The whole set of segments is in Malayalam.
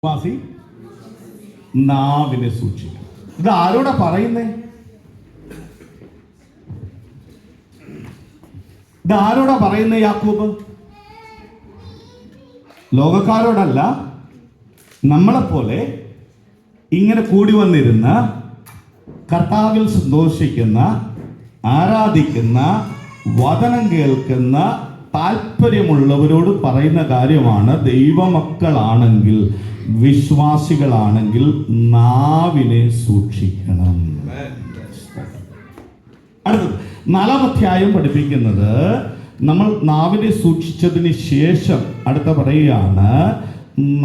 വിശ്വാസി നാവിനെ സൂക്ഷിക്കും. ഇത് ആരോടാ പറയുന്നേ? ഇത് ആരോടാ പറയുന്നേ? യാക്കോബ് ലോകക്കാരോടല്ല, നമ്മളെപ്പോലെ ഇങ്ങനെ കൂടി വന്നിരുന്ന കർത്താവിൽ സന്തോഷിക്കുന്ന, ആരാധിക്കുന്ന, വചനം കേൾക്കുന്ന താല്പര്യമുള്ളവരോട് പറയുന്ന കാര്യമാണ്. ദൈവമക്കളാണെങ്കിൽ, വിശ്വാസികളാണെങ്കിൽ നാവിനെ സൂക്ഷിക്കണം. അടുത്തത് 4-ാം അധ്യായം പഠിപ്പിക്കുന്നത്, നമ്മൾ നാവിനെ സൂക്ഷിച്ചതിന് ശേഷം അടുത്ത പറയുകയാണ്,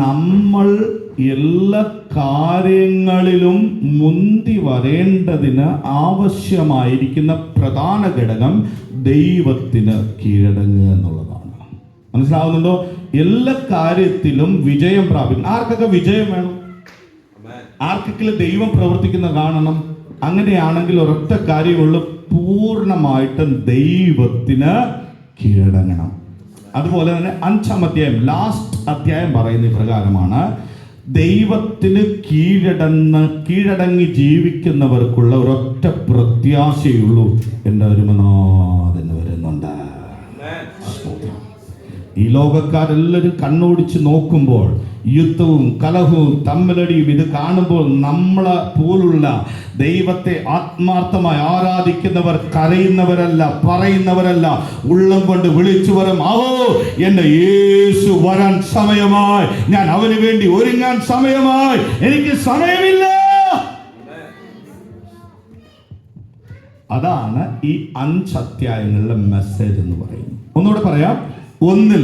നമ്മൾ എല്ലാ കാര്യങ്ങളിലും മുന്തി വരേണ്ടതിന് ആവശ്യമായിരിക്കുന്ന പ്രധാന ഘടകം ദൈവത്തിന് കീഴടങ്ങുക എന്നുള്ളതാണ്. മനസ്സിലാവുന്നുണ്ടോ? എല്ലാ കാര്യത്തിലും വിജയം പ്രാപിക്കണം. ആർക്കൊക്കെ വിജയം വേണം? ആർക്കെങ്കിലും ദൈവം പ്രവർത്തിക്കുന്ന കാണണം. അങ്ങനെയാണെങ്കിൽ ഒരൊറ്റ കാര്യമുള്ളൂ, പൂർണ്ണമായിട്ടും ദൈവത്തിന് കീഴടങ്ങണം. അതുപോലെ തന്നെ 5-ാം അധ്യായം, ലാസ്റ്റ് അധ്യായം പറയുന്ന പ്രകാരമാണ്, ദൈവത്തിന് കീഴടങ്ങി ജീവിക്കുന്നവർക്കുള്ള ഒരൊറ്റ പ്രത്യാശയുള്ളൂ, എൻ്റെ ഒരുമനാഥൻ വരുന്നുണ്ട്. ഈ ലോകക്കാരെല്ലാവരും കണ്ണോടിച്ച് നോക്കുമ്പോൾ യുദ്ധവും കലഹവും തമ്മിലടിയും ഇത് കാണുമ്പോൾ നമ്മളെ പോലുള്ള ദൈവത്തെ ആത്മാർത്ഥമായി ആരാധിക്കുന്നവർ കരയുന്നവരല്ല, പറയുന്നവരല്ല, ഉള്ളം കൊണ്ട് വിളിച്ചു വരും, ആവോ എന്റെ യേശു വരാൻ സമയമായി, ഞാൻ അവന് വേണ്ടി ഒരുങ്ങാൻ സമയമായി, എനിക്ക് സമയമില്ല. അതാണ് ഈ 5 അധ്യായങ്ങളിലെ മെസ്സേജ് എന്ന് പറയുന്നത്. ഒന്നുകൂടെ പറയാം. 1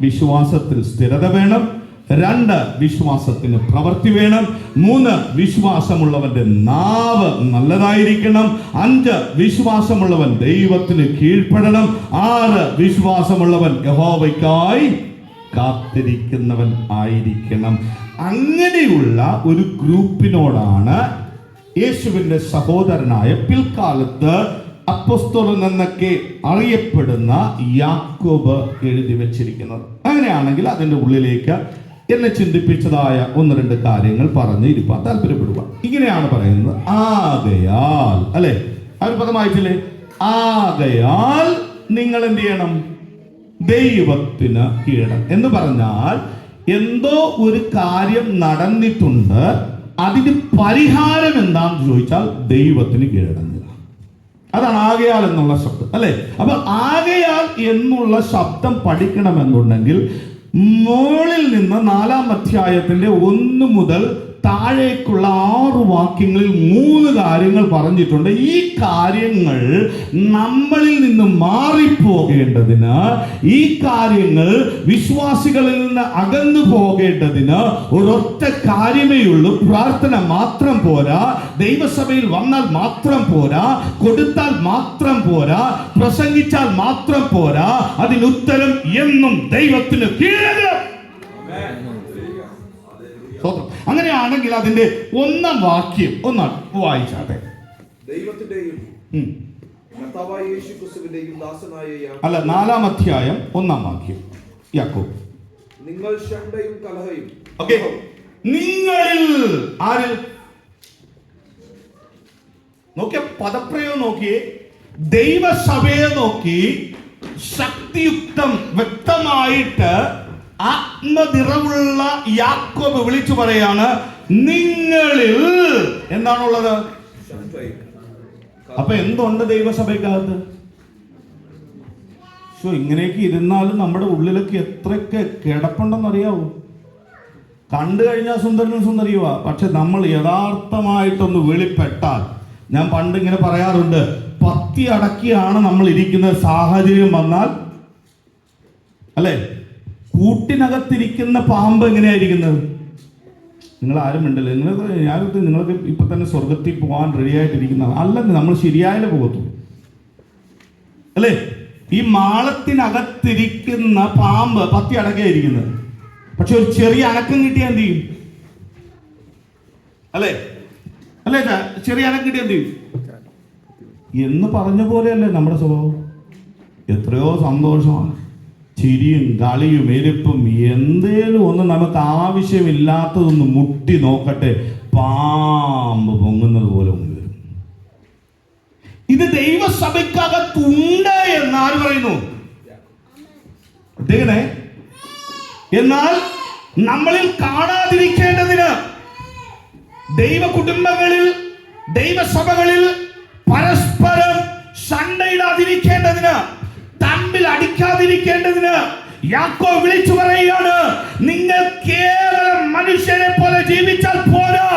വിശ്വാസത്തിൽ സ്ഥിരത വേണം. 2 വിശ്വാസത്തിന് പ്രവൃത്തി വേണം. 3 വിശ്വാസമുള്ളവന്റെ നാവ് നല്ലതായിരിക്കണം. 5 വിശ്വാസമുള്ളവൻ ദൈവത്തിന് കീഴ്പ്പെടണം. 6 വിശ്വാസമുള്ളവൻ യഹോവയ്ക്കായി കാത്തിരിക്കുന്നവൻ ആയിരിക്കണം. അങ്ങനെയുള്ള ഒരു ഗ്രൂപ്പിനോടാണ് യേശുവിന്റെ സഹോദരനായ പിൽക്കാലത്ത് അപ്പോസ്തലൻ എന്നൊക്കെ അറിയപ്പെടുന്ന യാക്കോബ് എഴുതി വെച്ചിരിക്കുന്നത്. അങ്ങനെയാണെങ്കിൽ അതിൻ്റെ ഉള്ളിലേക്ക് എന്നെ ചിന്തിപ്പിച്ചതായ 1-2 കാര്യങ്ങൾ പറഞ്ഞ് ഇരുപ്പാൻ താല്പര്യപ്പെടുക. ഇങ്ങനെയാണ് പറയുന്നത്, ആകയാൽ, അല്ലെ, ആ ഒരു പദം വായിച്ചില്ലേ? ആകയാൽ നിങ്ങൾ എന്ത് ചെയ്യണം? ദൈവത്തിന് കീഴടങ്ങണം എന്ന് പറഞ്ഞാൽ, എന്തോ ഒരു കാര്യം നടന്നിട്ടുണ്ട്, അതിന് പരിഹാരം എന്താണെന്ന് ചോദിച്ചാൽ ദൈവത്തിന് കീഴടങ്ങുക. അതാണ് ആകയാൽ എന്നുള്ള ശബ്ദം, അല്ലെ? അപ്പൊ ആകയാൽ എന്നുള്ള ശബ്ദം പഠിക്കണമെന്നുണ്ടെങ്കിൽ മുകളിൽ നിന്ന് 4-ാം അധ്യായത്തിന്റെ 1 മുതൽ താഴേക്കുള്ള 6 വാക്യങ്ങളിൽ 3 കാര്യങ്ങൾ പറഞ്ഞിട്ടുണ്ട്. ഈ കാര്യങ്ങൾ നമ്മളിൽ നിന്ന് മാറിപ്പോകേണ്ടതിന്, ഈ കാര്യങ്ങൾ വിശ്വാസികളിൽ നിന്ന് അകന്നു പോകേണ്ടതിന് ഒരൊറ്റ കാര്യമേ ഉള്ളൂ. പ്രാർത്ഥന മാത്രം പോരാ, ദൈവസഭയിൽ വന്നാൽ മാത്രം പോരാ, കൊടുത്താൽ മാത്രം പോരാ, പ്രസംഗിച്ചാൽ മാത്രം പോരാ, അതിനുത്തരം എന്നും ദൈവത്തിന് കീഴടങ്ങണം. അങ്ങനെയാണെങ്കിൽ അതിന്റെ 1-ാം വാക്യം ഒന്ന് വായിച്ചാട്ടെ. ദൈവത്തിന്റെയും കർത്താവായ യേശുക്രിസ്തുവിന്റെയും ദാസനായ അല്ല, 4-ാം അധ്യായം 1-ാം വാക്യം യാക്കോബ്. നിങ്ങൾ ശണ്ഠയും കലഹയും. ഓക്കേ, നിങ്ങളിൽ ആരിൽ? നോക്കിയ പദപ്രയോഗം നോക്കിയേ, ദൈവസഭയെ നോക്കി ശക്തിയുക്തം വ്യക്തമായിട്ട് ആത്മനിറവുള്ള യാക്കോബ് വിളിച്ചു പറയാണ്, നിങ്ങളിൽ എന്താണുള്ളത്? അപ്പൊ എന്തുണ്ട് ദൈവസഭയ്ക്കകത്ത്? ഇങ്ങനെയൊക്കെ ഇരുന്നാലും നമ്മുടെ ഉള്ളിലൊക്കെ എത്രയൊക്കെ കിടപ്പുണ്ടെന്നറിയാവോ? കണ്ടു കഴിഞ്ഞാൽ സുന്ദരനും സുന്ദരിയുവാ, പക്ഷെ നമ്മൾ യഥാർത്ഥമായിട്ടൊന്ന് വെളിപ്പെട്ടാൽ, ഞാൻ പണ്ട് ഇങ്ങനെ പറയാറുണ്ട്, പത്തി അടക്കിയാണ് നമ്മൾ ഇരിക്കുന്ന സാഹചര്യം വന്നാൽ, അല്ലെ? കൂട്ടിനകത്തിരിക്കുന്ന പാമ്പ് എങ്ങനെയായിരിക്കുന്നത്? നിങ്ങൾ ആരും ഉണ്ടല്ലോ, നിങ്ങൾക്ക് ഇപ്പൊ തന്നെ സ്വർഗത്തിൽ പോകാൻ റെഡി ആയിട്ടിരിക്കുന്ന അല്ലെന്ന്, നമ്മൾ ശരിയായാലേ പോകത്തു, അല്ലേ? ഈ മാളത്തിനകത്തിരിക്കുന്ന പാമ്പ് പത്തി അടക്കയായിരിക്കുന്നത്, പക്ഷെ ഒരു ചെറിയ അനക്കം കിട്ടിയാൽ എന്ത് ചെയ്യും? അല്ലേ? അല്ലേ? ചെറിയ അനക്കം കിട്ടിയാൽ എന്ത് ചെയ്യും എന്ന് പറഞ്ഞ പോലെയല്ലേ നമ്മുടെ സ്വഭാവം? എത്രയോ സന്തോഷമാണ് ചിരിയും കളിയും എരിപ്പും എന്തേലും ഒന്ന് നമുക്ക് ആവശ്യമില്ലാത്തതൊന്ന് മുട്ടി നോക്കട്ടെ, പാമ്പ് പൊങ്ങുന്നത് പോലെ വരും. ഇത് ദൈവസഭയ്ക്കകത്തുണ്ട് എന്നാര് പറയുന്നു? അദ്ദേഹത്തെ എന്നാൽ നമ്മളിൽ കാണാതിരിക്കേണ്ടതിന് ദൈവ കുടുംബങ്ങളിൽ, ദൈവസഭകളിൽ പരസ്പരം ശണ്ടയിടാതിരിക്കേണ്ടതിന്, തമ്മിൽ അടിക്കാതിരിക്കേണ്ടതിന് യാക്കോബ് വിളിച്ചു പറയുകയാണ്, നിങ്ങൾ കേവലം മനുഷ്യരെ പോലെ ജീവിച്ചാൽ പോരാ,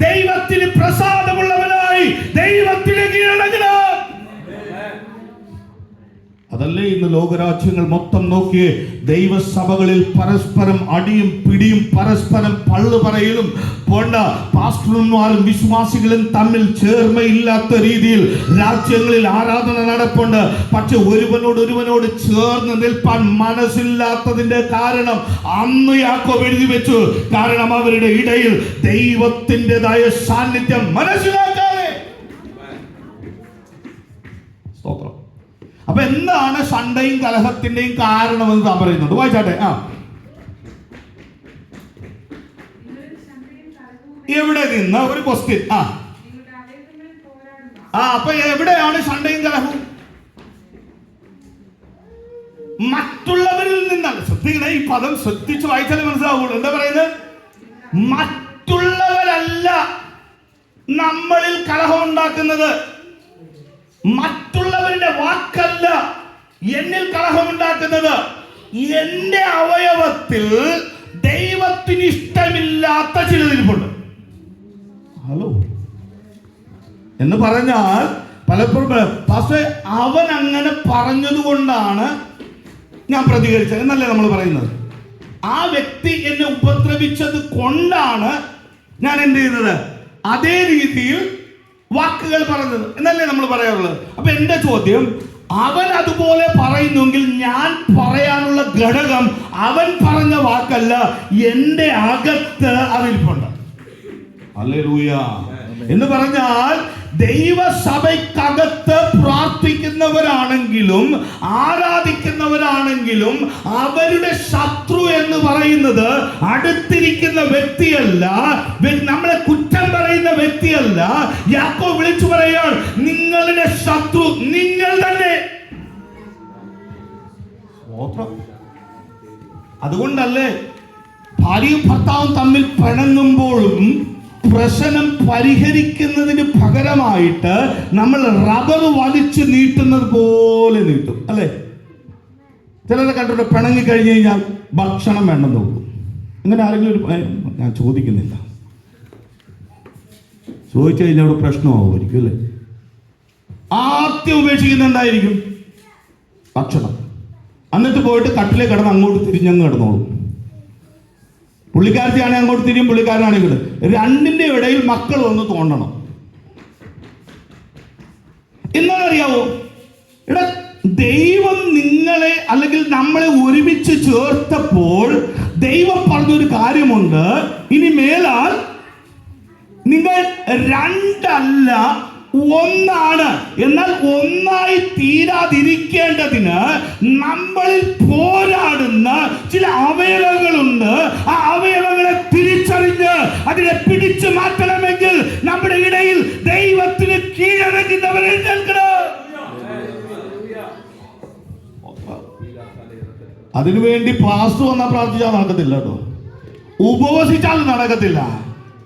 ദൈവത്തിന് പ്രസാദമുള്ളവനായി ദൈവത്തിന് കീഴടങ്ങണം. അതല്ലേ ഇന്ന് ലോകരാജ്യങ്ങൾ മൊത്തം നോക്കിയേ, ദൈവസഭകളിൽ പരസ്പരം അടിയും പിടിയും പരസ്പരം പള്ളു പറയലും പോണ്ട, പാസ്റ്റർമാരും വിശ്വാസികളും തമ്മിൽ ചേർമ്മയില്ലാത്ത രീതിയിൽ രാജ്യങ്ങളിൽ ആരാധന നടപ്പുണ്ട്. പക്ഷെ ഒരുവനോട് ചേർന്ന് നിൽപ്പാൻ മനസ്സില്ലാത്തതിന്റെ കാരണം അന്ന് യാക്കോബ് എഴുതി വെച്ചു. കാരണം അവരുടെ ഇടയിൽ ദൈവത്തിൻ്റെതായ സാന്നിധ്യം മനസ്സിലാക്കാതെ. സ്തോത്രം. അപ്പൊ എന്താണ് ശണ്ടയും കലഹത്തിന്റെയും കാരണമെന്ന് താൻ പറയുന്നുണ്ട്? വായിച്ചാട്ടെ. എവിടെ നിന്ന് ഒരു ക്വസ്റ്റ്യൻ. അപ്പൊ എവിടെയാണ് ശണ്ടയും കലഹവും? മറ്റുള്ളവരിൽ നിന്നാണ്. ശ്രദ്ധിക്കണേ, ഈ പദം ശ്രദ്ധിച്ച് വായിച്ചാലേ മനസ്സിലാവുള്ളൂ. എന്താ പറയുന്നത്? മറ്റുള്ളവരല്ല നമ്മളിൽ കലഹം ഉണ്ടാക്കുന്നത്, മറ്റുള്ളവരുടെ വാക്കല്ല എന്നിൽ കലഹമുണ്ടാക്കുന്നത്. എന്റെ അവയവത്തിൽ ദൈവത്തിന് ഇഷ്ടമില്ലാത്ത ചിലതിരിപ്പുണ്ട്. ഹലോ എന്ന് പറഞ്ഞാൽ പലപ്പോഴും പക്ഷേ അവൻ അങ്ങനെ പറഞ്ഞതുകൊണ്ടാണ് ഞാൻ പ്രതികരിച്ചത് എന്നല്ലേ നമ്മൾ പറയുന്നത്. ആ വ്യക്തി എന്നെ ഉപദ്രവിച്ചത് കൊണ്ടാണ് ഞാൻ എന്ത് ചെയ്തത്, അതേ രീതിയിൽ വാക്കുകൾ പറഞ്ഞത് എന്നല്ലേ നമ്മൾ പറയാറുള്ളത്. അപ്പൊ എന്റെ ചോദ്യം, അവൻ അതുപോലെ പറയുന്നെങ്കിൽ ഞാൻ പറയാനുള്ള ഘടകം അവൻ പറഞ്ഞ വാക്കല്ല, എന്റെ അകത്ത് അതിരിപ്പുണ്ട്. ഹല്ലേലൂയ എന്ന് പറഞ്ഞാൽ ദൈവസഭയ്ക്കകത്ത് പ്രാർത്ഥിക്കുന്നവരാണെങ്കിലും ആരാധിക്കുന്നവരാണെങ്കിലും അവരുടെ ശത്രു എന്ന് പറയുന്നത് അടുത്തിരിക്കുന്ന വ്യക്തിയല്ല, നമ്മളെ കുറ്റം പറയുന്ന വ്യക്തിയല്ല. യാക്കോബ് വിളിച്ചു പറയാൻ, നിങ്ങളുടെ ശത്രു നിങ്ങൾ തന്നെ. അതുകൊണ്ടല്ലേ ഭാര്യയും ഭർത്താവും തമ്മിൽ പിണങ്ങുമ്പോഴും പ്രശ്നം പരിഹരിക്കുന്നതിന് പകരമായിട്ട് നമ്മൾ റബ്ബർ വലിച്ചു നീട്ടുന്നത് പോലെ നീട്ടും, അല്ലേ? ചിലരെ കണ്ടിട്ട് പിണങ്ങി കഴിഞ്ഞു കഴിഞ്ഞാൽ ഭക്ഷണം വേണമെന്ന് നോക്കും. അങ്ങനെ ആരെങ്കിലും ഒരു, ഞാൻ ചോദിക്കുന്നില്ല, ചോദിച്ചു കഴിഞ്ഞാൽ അവിടെ പ്രശ്നമാവുമായിരിക്കും, അല്ലേ? ആദ്യം ഉപേക്ഷിക്കുന്ന എന്തായിരിക്കും? ഭക്ഷണം. എന്നിട്ട് പോയിട്ട് കട്ടിലേ കിടന്ന് അങ്ങോട്ട് തിരിഞ്ഞങ്ങ് കിടന്നോളും. പുള്ളിക്കാരത്തിയാണെങ്കിൽ അങ്ങോട്ട് തിരിയും, പുള്ളിക്കാരനാണെങ്കിൽ. രണ്ടിന്റെ ഇടയിൽ മക്കൾ വന്ന് തോണ്ടണം. എന്താണെന്നറിയാവോ? ഇവിടെ ദൈവം നിങ്ങളെ അല്ലെങ്കിൽ നമ്മളെ ഒരുമിച്ച് ചേർത്തപ്പോൾ ദൈവം പറഞ്ഞൊരു കാര്യമുണ്ട്, ഇനി മേലാൽ നിങ്ങൾ രണ്ടല്ല ഒന്നാണ്. എന്നാൽ ഒന്നായി തീരാതിരിക്കേണ്ടതിന് നമ്മളിൽ പോരാടുന്ന ചില അവയവങ്ങളുണ്ട്. ആ അവയവങ്ങളെ തിരിച്ചറിഞ്ഞ് അതിനെ പിടിച്ചു മാറ്റണമെങ്കിൽ നമ്മുടെ ഇടയിൽ ദൈവത്തിന് കീഴടങ്ങുന്നവർ എഴുന്നേൽക്കണം. അതിനുവേണ്ടി പാസ്റ്റർ വന്നാൽ പ്രാർത്ഥിച്ചാൽ നടക്കത്തില്ല കേട്ടോ, ഉപവസിച്ചാൽ നടക്കത്തില്ല,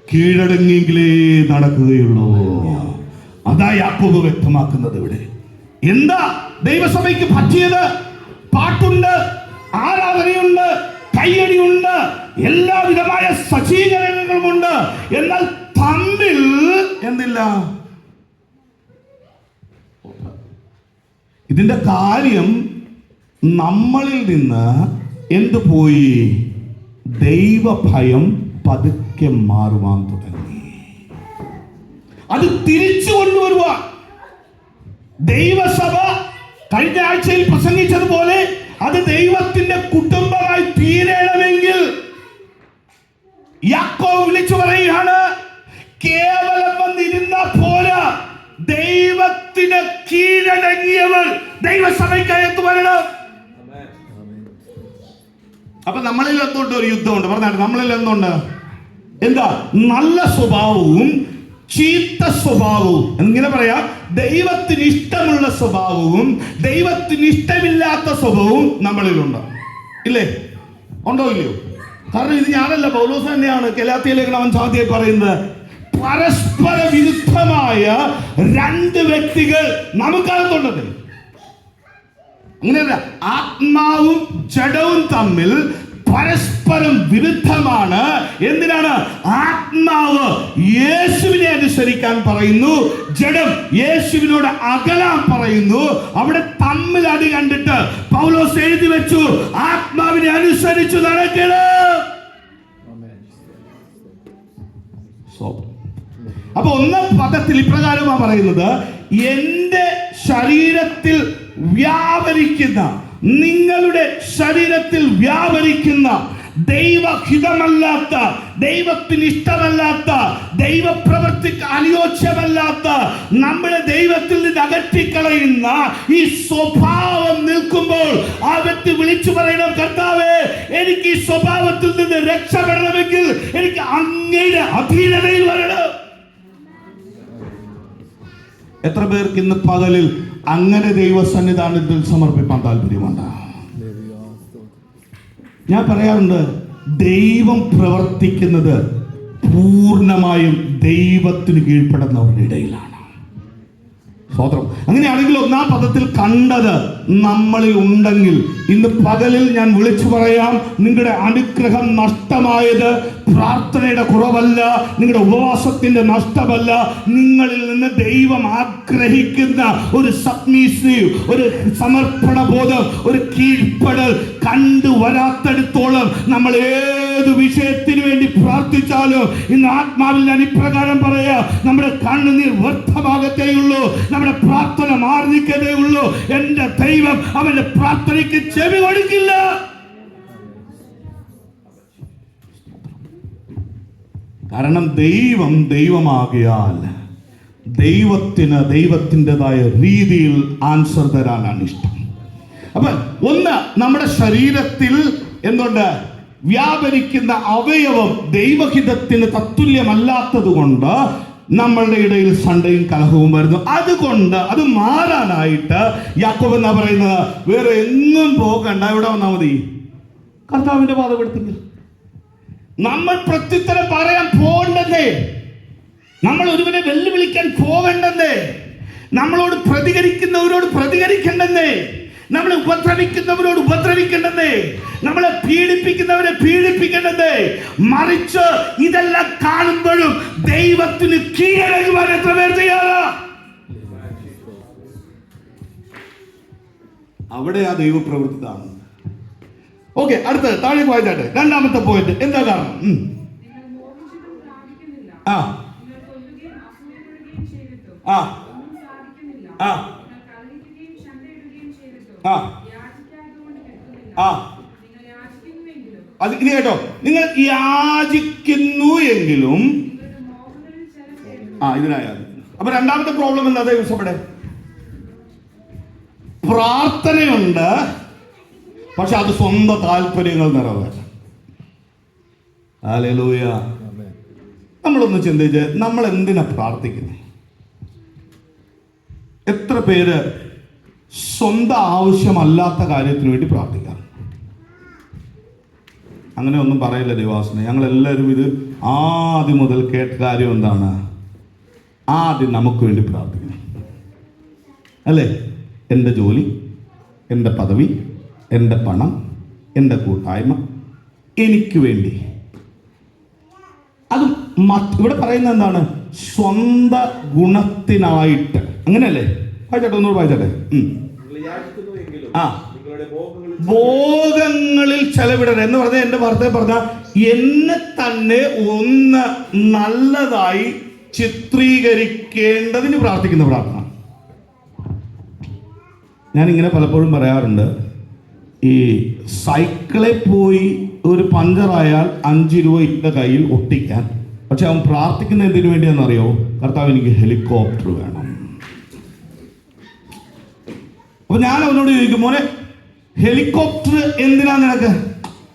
കീഴടങ്ങിയെങ്കിലേ നടക്കുകയുള്ളൂ. അതാ യാക്കോബ് വ്യക്തമാക്കുന്നത് ഇവിടെ. എന്താ ദൈവസഭയ്ക്ക് പറ്റിയത്? പാട്ടുണ്ട്, ആരാധനയുണ്ട്, കയ്യടിയുണ്ട്, എല്ലാവിധമായ സജ്ജീകരണങ്ങളുമുണ്ട്. എന്നാൽ തമ്മിൽ എന്തില്ല? ഇതിന്റെ കാര്യം നമ്മളിൽ നിന്ന് എന്ത് പോയി? ദൈവഭയം പതുക്കെ മാറുവാൻ തുടങ്ങി. അത് തിരിച്ചു കൊണ്ടുവരുവാൻ ദൈവസഭ കഴിഞ്ഞ ആഴ്ചയിൽ പ്രസംഗിച്ചതുപോലെ അത് ദൈവത്തിന്റെ കുടുംബമായി തീരണമെങ്കിൽ യാക്കോബ് വിളിച്ചു പറയുകയാണ്, കേവലം വന്നിരുന്ന പോരാ, ദൈവത്തിന് കീഴടങ്ങിയവർ ദൈവസഭയ്ക്കകത്ത് വരണം. അപ്പൊ നമ്മളിൽ എന്തുണ്ട്? ഒരു യുദ്ധമുണ്ട്. പറഞ്ഞാൽ നമ്മളിൽ എന്തുണ്ട്? എന്താ? നല്ല സ്വഭാവവും ചീത്ത സ്വഭാവവും. ഇങ്ങനെ പറയാം, ദൈവത്തിന് ഇഷ്ടമുള്ള സ്വഭാവവും ദൈവത്തിന് ഇഷ്ടമില്ലാത്ത സ്വഭാവവും നമ്മളിലുണ്ട്. ഇല്ലേ? ഉണ്ടോ ഇല്ലയോ? കാരണം ഇത് ഞാനല്ല, പൗലോസ് തന്നെയാണ് ഗലാത്യ ലേഖനം 5 പറയുന്നത്. പരസ്പര വിരുദ്ധമായ രണ്ട് വ്യക്തികൾ നമുക്കകത്തുണ്ടത്. അങ്ങനെയല്ല, ആത്മാവും ജഡവും തമ്മിൽ പരസ്പരം വിരുദ്ധമാണ്. എന്തിനാണ്? ആത്മാവ് യേശുവിനെ അനുസരിക്കാൻ പറയുന്നു, ജഡം യേശുവിനോട് അകലാൻ പറയുന്നു. അവിടെ തമ്മിൽ അടി കണ്ടിട്ട് പൗലോസ് എഴുതി വെച്ചു, ആത്മാവിനെ അനുസരിച്ചു നടക്കണം. അപ്പൊ ഒന്നാം പദത്തിൽ ഇപ്രകാരമാണ് പറയുന്നത്, എന്റെ ശരീരത്തിൽ വ്യാപരിക്കുന്ന, നിങ്ങളുടെ ശരീരത്തിൽ വ്യാപരിക്കുന്ന ദൈവഹിതമല്ലാത്ത, ദൈവത്തിന് ഇഷ്ടമല്ലാത്ത, ദൈവപ്രവൃത്തിക്ക് അനുയോജ്യമല്ലാത്ത, നമ്മളെ ദൈവത്തിൽ നിന്ന് അകറ്റിക്കളയുന്ന ഈ സ്വഭാവം നിൽക്കുമ്പോൾ ആ വ്യക്തി വിളിച്ചു പറയണം, കർത്താവേ, എനിക്ക് ഈ സ്വഭാവത്തിൽ നിന്ന് രക്ഷപ്പെടണമെങ്കിൽ എനിക്ക് അങ്ങയുടെ അധീനതയിൽ വരണം. എത്ര പേർക്ക് ഇന്ന് പകലിൽ അങ്ങനെ ദൈവസന്നിധാനത്തിൽ സമർപ്പിക്കാൻ താല്പര്യമുണ്ട്? ഞാൻ പറയാറുണ്ട്, ദൈവം പ്രവർത്തിക്കുന്നത് പൂർണ്ണമായും ദൈവത്തിന് കീഴ്പ്പെടുന്നവരുടെ ഇടയിലാണ്. സ്തോത്രം. അങ്ങനെയാണെങ്കിൽ ഒന്നാം പദത്തിൽ കണ്ടത് നമ്മളിൽ ഉണ്ടെങ്കിൽ ഇന്ന് പകലിൽ ഞാൻ വിളിച്ചു പറയാം, നിങ്ങളുടെ അനുഗ്രഹം നഷ്ടമായത് പ്രാർത്ഥനയുടെ കുറവല്ല, നിങ്ങളുടെ ഉപവാസത്തിന്റെ നഷ്ടമല്ല. നിങ്ങളിൽ നിന്ന് ദൈവം ആഗ്രഹിക്കുന്ന ഒരു സബ്മിസീവ്, ഒരു സമർപ്പണ ബോധം, ഒരു കീഴ്പ്പെടൽ കണ്ടുവരാത്തടത്തോളം നമ്മൾ ഏത് വിഷയത്തിന് വേണ്ടി പ്രാർത്ഥിച്ചാലും ഇന്ന് ആത്മാവിൽ ഞാൻ ഇപ്രകാരം പറയാ, നമ്മുടെ കണ്ണുനീർ വ്യർത്ഥമാകത്തേയുള്ളൂ, നമ്മുടെ പ്രാർത്ഥന മാറി നിൽക്കതേ ഉള്ളൂ. എന്റെ ദൈവം അവന്റെ പ്രാർത്ഥനയ്ക്ക് ചെവി കൊടുക്കില്ല. കാരണം ദൈവം ദൈവമാകിയാൽ ദൈവത്തിന് ദൈവത്തിൻ്റെതായ രീതിയിൽ ആൻസർ തരാനാണ് ഇഷ്ടം. അപ്പൊ ഒന്ന്, നമ്മുടെ ശരീരത്തിൽ എന്തുണ്ട്? വ്യാപരിക്കുന്ന അവയവം ദൈവഹിതത്തിന് തത്തുല്യമല്ലാത്തത് കൊണ്ട് നമ്മളുടെ ഇടയിൽ സണ്ടയും കലഹവും വരുന്നു. അതുകൊണ്ട് അത് മാറാനായിട്ട് യാക്കോബ് എന്നാ പറയുന്നത്, വേറെ എങ്ങും പോകണ്ട, ഇവിടെ വന്നാൽ മതി, കർത്താവിന്റെ പാദമെടുത്തെങ്കിൽ. നമ്മൾ പ്രത്യുത്തരം പറയാൻ പോകണ്ടേ? നമ്മൾ ഒരുവനെ വെല്ലുവിളിക്കാൻ പോകണ്ടേ? നമ്മളോട് പ്രതികരിക്കുന്നവരോട് പ്രതികരിക്കണ്ടേ? നമ്മളെ ഉപദ്രവിക്കുന്നവരോട് ഉപദ്രവിക്കണ്ടേ? നമ്മളെ പീഡിപ്പിക്കുന്നവരെ പീഡിപ്പിക്കണ്ടേ? മറിച്ച് ഇതെല്ലാം കാണുമ്പോഴും ദൈവത്തിന് കീഴടങ്ങുവാൻ എത്ര പേർ തയ്യാറാ? അവിടെ ആ ദൈവപ്രവൃത്തി കാണുന്നത്. ഓക്കെ, അടുത്ത താഴേക്ക് വായിച്ചാട്ടെ. രണ്ടാമത്തെ പോയിന്റ് എന്താ കാരണം? ആ ആ ആ ആ അത് ഇത് കേട്ടോ, നിങ്ങൾ യാചിക്കുന്നു എങ്കിലും ഇതിനായി. അപ്പൊ രണ്ടാമത്തെ പ്രോബ്ലം എന്താ ദിവസപ്പെടെ? പ്രാർത്ഥനയുണ്ട്, പക്ഷെ അത് സ്വന്തം താല്പര്യങ്ങൾ നിറവേറ്റാം. ഹല്ലേലൂയ. നമ്മളൊന്ന് ചിന്തിച്ച്, നമ്മൾ എന്തിനാ പ്രാർത്ഥിക്കുന്നത്? എത്ര പേര് സ്വന്തം ആവശ്യമല്ലാത്ത കാര്യത്തിന് വേണ്ടി പ്രാർത്ഥിക്കാം? അങ്ങനെ ഒന്നും പറയില്ല ദൈവാസന. ഞങ്ങളെല്ലാവരും ഇത് ആദ്യം മുതൽ കേട്ട കാര്യം എന്താണ്? ആദ്യം നമുക്ക് വേണ്ടി പ്രാർത്ഥിക്കണം, അല്ലേ? എൻ്റെ ജോലി, എൻ്റെ പദവി, എൻ്റെ പണം, എൻ്റെ കൂട്ടായ്മ, എനിക്ക് വേണ്ടി. അത് ഇവിടെ പറയുന്നത് എന്താണ്? സ്വന്തം ഗുണത്തിനായിട്ട്. അങ്ങനെയല്ലേ? വായിച്ചോട്ടെ, ഒന്നുകൂടെ വായിച്ചോട്ടെ. ഭോഗങ്ങളിൽ ചെലവിടണം എന്ന് പറഞ്ഞാൽ എൻ്റെ വാർത്തയെ പറഞ്ഞ എന്നെ തന്നെ ഒന്ന് നല്ലതായി ചിത്രീകരിക്കേണ്ടതിന് പ്രാർത്ഥിക്കുന്ന പ്രാർത്ഥന. ഞാനിങ്ങനെ പലപ്പോഴും പറയാറുണ്ട്, ഈ സൈക്കിളിൽ പോയി ഒരു പഞ്ചറായാൽ 5 രൂപ ഇട്ട കയ്യിൽ ഒട്ടിക്കാൻ. പക്ഷെ അവൻ പ്രാർത്ഥിക്കുന്ന എന്തിനു വേണ്ടിയാണെന്നറിയോ? കർത്താവ്, എനിക്ക് ഹെലികോപ്റ്റർ വേണം. അപ്പൊ ഞാൻ അവനോട് ചോദിക്കും, മോനെ ഹെലികോപ്റ്റർ എന്തിനാ നിനക്ക്?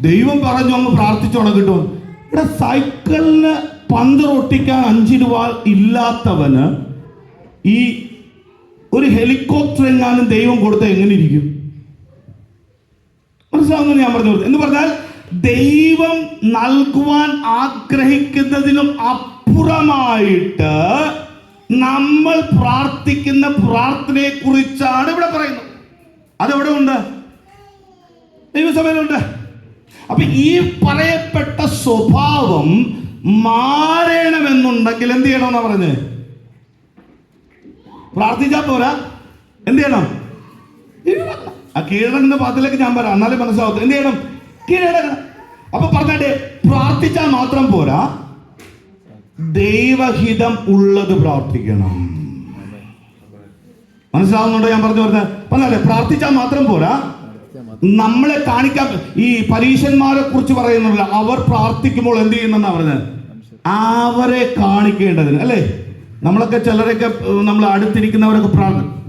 ദൈവം പറഞ്ഞു അങ്ങ് പ്രാർത്ഥിച്ചോണം കിട്ടും. ഇവിടെ സൈക്കിളിന് പന്ത് ഒട്ടിക്കാൻ 5 രൂപ ഇല്ലാത്തവന് ഈ ഒരു ഹെലികോപ്റ്റർ എങ്ങാനും ദൈവം കൊടുത്ത എങ്ങനെ ഇരിക്കും? മനസ്സിലാവുന്നു ഞാൻ പറഞ്ഞു? എന്ന് പറഞ്ഞാൽ ദൈവം നൽകുവാൻ ആഗ്രഹിക്കുന്നതിനും അപ്പുറമായിട്ട് നമ്മൾ പ്രാർത്ഥിക്കുന്ന പ്രാർത്ഥനയെ കുറിച്ചാണ് ഇവിടെ പറയുന്നത്. അതെവിടെ ഉണ്ട്? ദൈവസഭയിലുണ്ട്. അപ്പൊ ഈ പറയപ്പെട്ട സ്വഭാവം മാറണമെന്നുണ്ടെങ്കിൽ എന്ത് ചെയ്യണമെന്നാ പറഞ്ഞത്? പ്രാർത്ഥിച്ചാൽ പോരാ, എന്ത് ചെയ്യണം? ആ കീഴടങ്ങുന്ന പാദത്തിലേക്ക് ഞാൻ പറയാം, എന്നാലേ മനസ്സിലാവത്തു. എന്ത് ചെയ്യണം? കീഴടങ്ങണം. അപ്പൊ പറഞ്ഞേ, പ്രാർത്ഥിച്ചാൽ മാത്രം പോരാ, ദൈവഹിതം ഉള്ളത് പ്രാർത്ഥിക്കണം. മനസ്സിലാവുന്നുണ്ടോ ഞാൻ പറഞ്ഞു വരുന്നത്? പറഞ്ഞാലേ പ്രാർത്ഥിച്ചാൽ മാത്രം പോരാ, നമ്മളെ കാണിക്കാൻ. ഈ പരീശന്മാരെ കുറിച്ച് പറയുന്നില്ല, അവർ പ്രാർത്ഥിക്കുമ്പോൾ എന്ത് ചെയ്യുന്നെന്നാ പറഞ്ഞത്? അവരെ കാണിക്കേണ്ടതിന് അല്ലേ? നമ്മളൊക്കെ ചിലരൊക്കെ നമ്മൾ അടുത്തിരിക്കുന്നവരൊക്കെ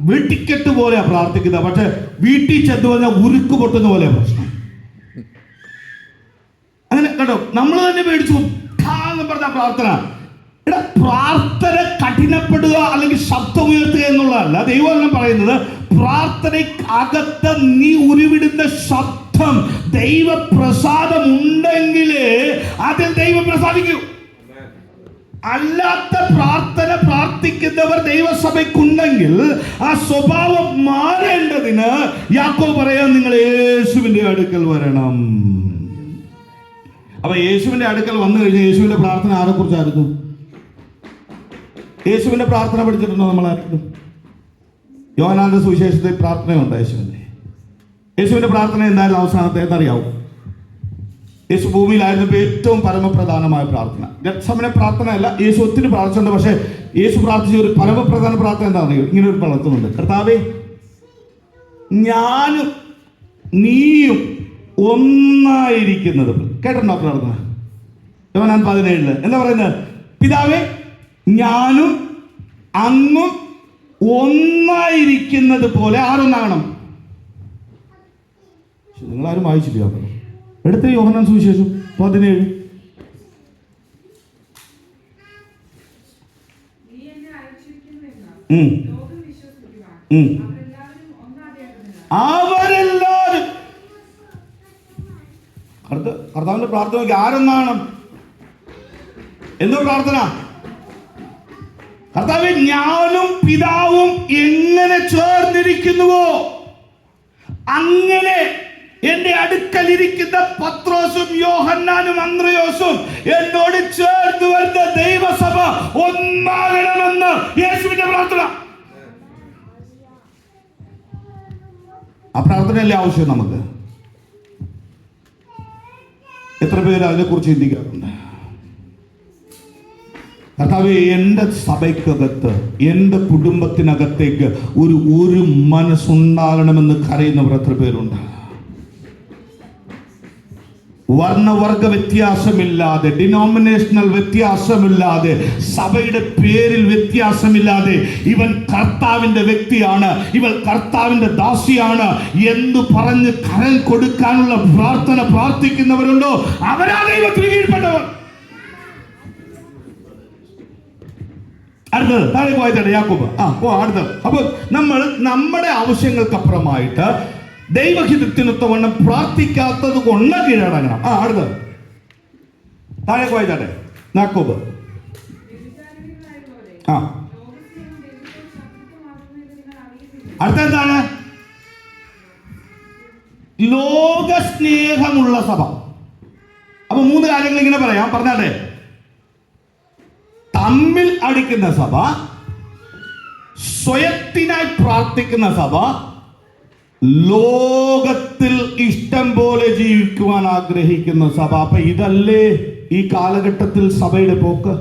വീട്ടിക്കെട്ട് പോലെയാ പ്രാർത്ഥിക്കുന്നത്. പക്ഷെ വീട്ടിൽ ചെന്ന് പറഞ്ഞാൽ ഉരുക്ക് പൊട്ടുന്ന പോലെയാ പ്രശ്നം. അങ്ങനെ കേട്ടോ, നമ്മൾ തന്നെ മേടിച്ചു പറഞ്ഞ പ്രാർത്ഥന. പ്രാർത്ഥന കഠിനപ്പെടുക അല്ലെങ്കിൽ ശബ്ദം ഉയർത്തുക എന്നുള്ളതല്ല ദൈവം പറയുന്നത്. പ്രാർത്ഥനയ്ക്കകത്ത് നീ ഉരുവിടുന്ന ശബ്ദം ദൈവപ്രസാദം ഉണ്ടെങ്കിലേ അതിൽ ദൈവം പ്രസാദിക്കൂ. അല്ലാത്ത പ്രാർത്ഥന പ്രാർത്ഥിക്കുന്നവർ ദൈവസഭയ്ക്കുണ്ടെങ്കിൽ ആ സ്വഭാവം മാറേണ്ടതിന് യാക്കോബ് പറയാൻ, നിങ്ങൾ യേശുവിന്റെ അടുക്കൽ വരണം. അപ്പൊ യേശുവിന്റെ അടുക്കൽ വന്നു കഴിഞ്ഞാൽ യേശുവിന്റെ പ്രാർത്ഥന ആരെ കുറിച്ചായിരുന്നു? യേശുവിന്റെ പ്രാർത്ഥന പഠിച്ചിട്ടുണ്ടോ നമ്മളായിരിക്കും? യോഹന്നാന്റെ സുവിശേഷത്തിൽ പ്രാർത്ഥനയുണ്ട് യേശുവിന്റെ പ്രാർത്ഥന എന്തായാലും അവസാനത്തെ എന്നറിയാവും? യേശു ഭൂമിയിലായിരുന്നപ്പോൾ ഏറ്റവും പരമപ്രധാനമായ പ്രാർത്ഥന ഗത്സമന പ്രാർത്ഥനയല്ല. യേശു ഒത്തിരി പ്രാർത്ഥിച്ചിട്ടുണ്ട്. പക്ഷേ യേശു പ്രാർത്ഥിച്ച ഒരു പരമപ്രധാന പ്രാർത്ഥന എന്താണെന്നറിയോ? ഇങ്ങനെ ഒരു പ്രാർത്ഥനയുണ്ട്: കർത്താവേ, ഞാനും നീയും ഒന്നായിരിക്കുന്നത്. കേട്ടിട്ടുണ്ടോ പ്രാർത്ഥന? യോഹന്നാൻ 17 എന്താ പറയുന്നത്? പിതാവേ, ഞാനും അങ്ങും ഒന്നായിരിക്കുന്നത് പോലെ ആരൊന്നാകണം. നിങ്ങളാരും വായിച്ചില്ല. എടുത്ത യോഹന്നാൻ സുവിശേഷം 17. അവരെല്ലാരും കർത്താവിന്റെ പ്രാർത്ഥന ആരൊന്നാകണം. എന്തോ പ്രാർത്ഥന? കർത്താവേ, ഞാനും പിതാവും എങ്ങനെ ചേർന്നിരിക്കുന്നുവോ അങ്ങനെ എന്റെ അടുക്കലിരിക്കുന്ന പത്രോസും യോഹന്നാനും അന്ത്രയോസും എന്നോട് ചേർന്ന് വരുന്ന ദൈവസഭ ഒന്നാകണമെന്ന് യേശുവിന്റെ പ്രാർത്ഥന. ആ പ്രാർത്ഥനയല്ലേ ആവശ്യം നമുക്ക്? എത്ര പേര് അതിനെക്കുറിച്ച് ചിന്തിക്കാറുണ്ട്? കർത്താവേ, എൻ്റെ സഭയ്ക്കകത്ത് എൻ്റെ കുടുംബത്തിനകത്തേക്ക് ഒരു മനസ്സുണ്ടാകണമെന്ന് കരയുന്നവർ എത്ര പേരുണ്ട്? വർണ്ണവർഗ വ്യത്യാസമില്ലാതെ, ഡിനോമിനേഷണൽ വ്യത്യാസമില്ലാതെ, സഭയുടെ പേരിൽ വ്യത്യാസമില്ലാതെ, ഇവൻ കർത്താവിന്റെ വ്യക്തിയാണ്, ഇവൾ കർത്താവിന്റെ ദാസിയാണ് എന്ന് പറഞ്ഞ് കരൽ കൊടുക്കാനുള്ള പ്രാർത്ഥന പ്രാർത്ഥിക്കുന്നവരുണ്ടോ? അവരാ ദൈവത്തിന് കീഴ്പ്പെട്ടവർ. അടുത്തത് താഴെ പോയതാണ് യാക്കോബ്. അടുത്തത്. അപ്പോൾ നമ്മൾ നമ്മുടെ ആവശ്യങ്ങൾക്കപ്പുറമായിട്ട് ദൈവഹിതത്തിനൊത്തവണ്ണം പ്രാർത്ഥിക്കാത്തത് കൊണ്ട് കീഴടങ്ങണം. അടുത്തത് താഴെ പോയതാണ് യാക്കോബ്. അടുത്തെന്താണ്? ലോകസ്നേഹമുള്ള സഭ. അപ്പൊ 3 കാര്യങ്ങൾ ഇങ്ങനെ പറയാം. പറഞ്ഞാട്ടെ: തമ്മിൽ അടിക്കുന്ന സഭ, സ്വയത്തിനായി പ്രാർത്ഥിക്കുന്ന സഭ, ലോകത്തിൽ ഇഷ്ടം പോലെ ജീവിക്കുവാൻ ആഗ്രഹിക്കുന്ന സഭ. അപ്പൊ ഇതല്ലേ ഈ കാലഘട്ടത്തിൽ സഭയുടെ പോക്ക്?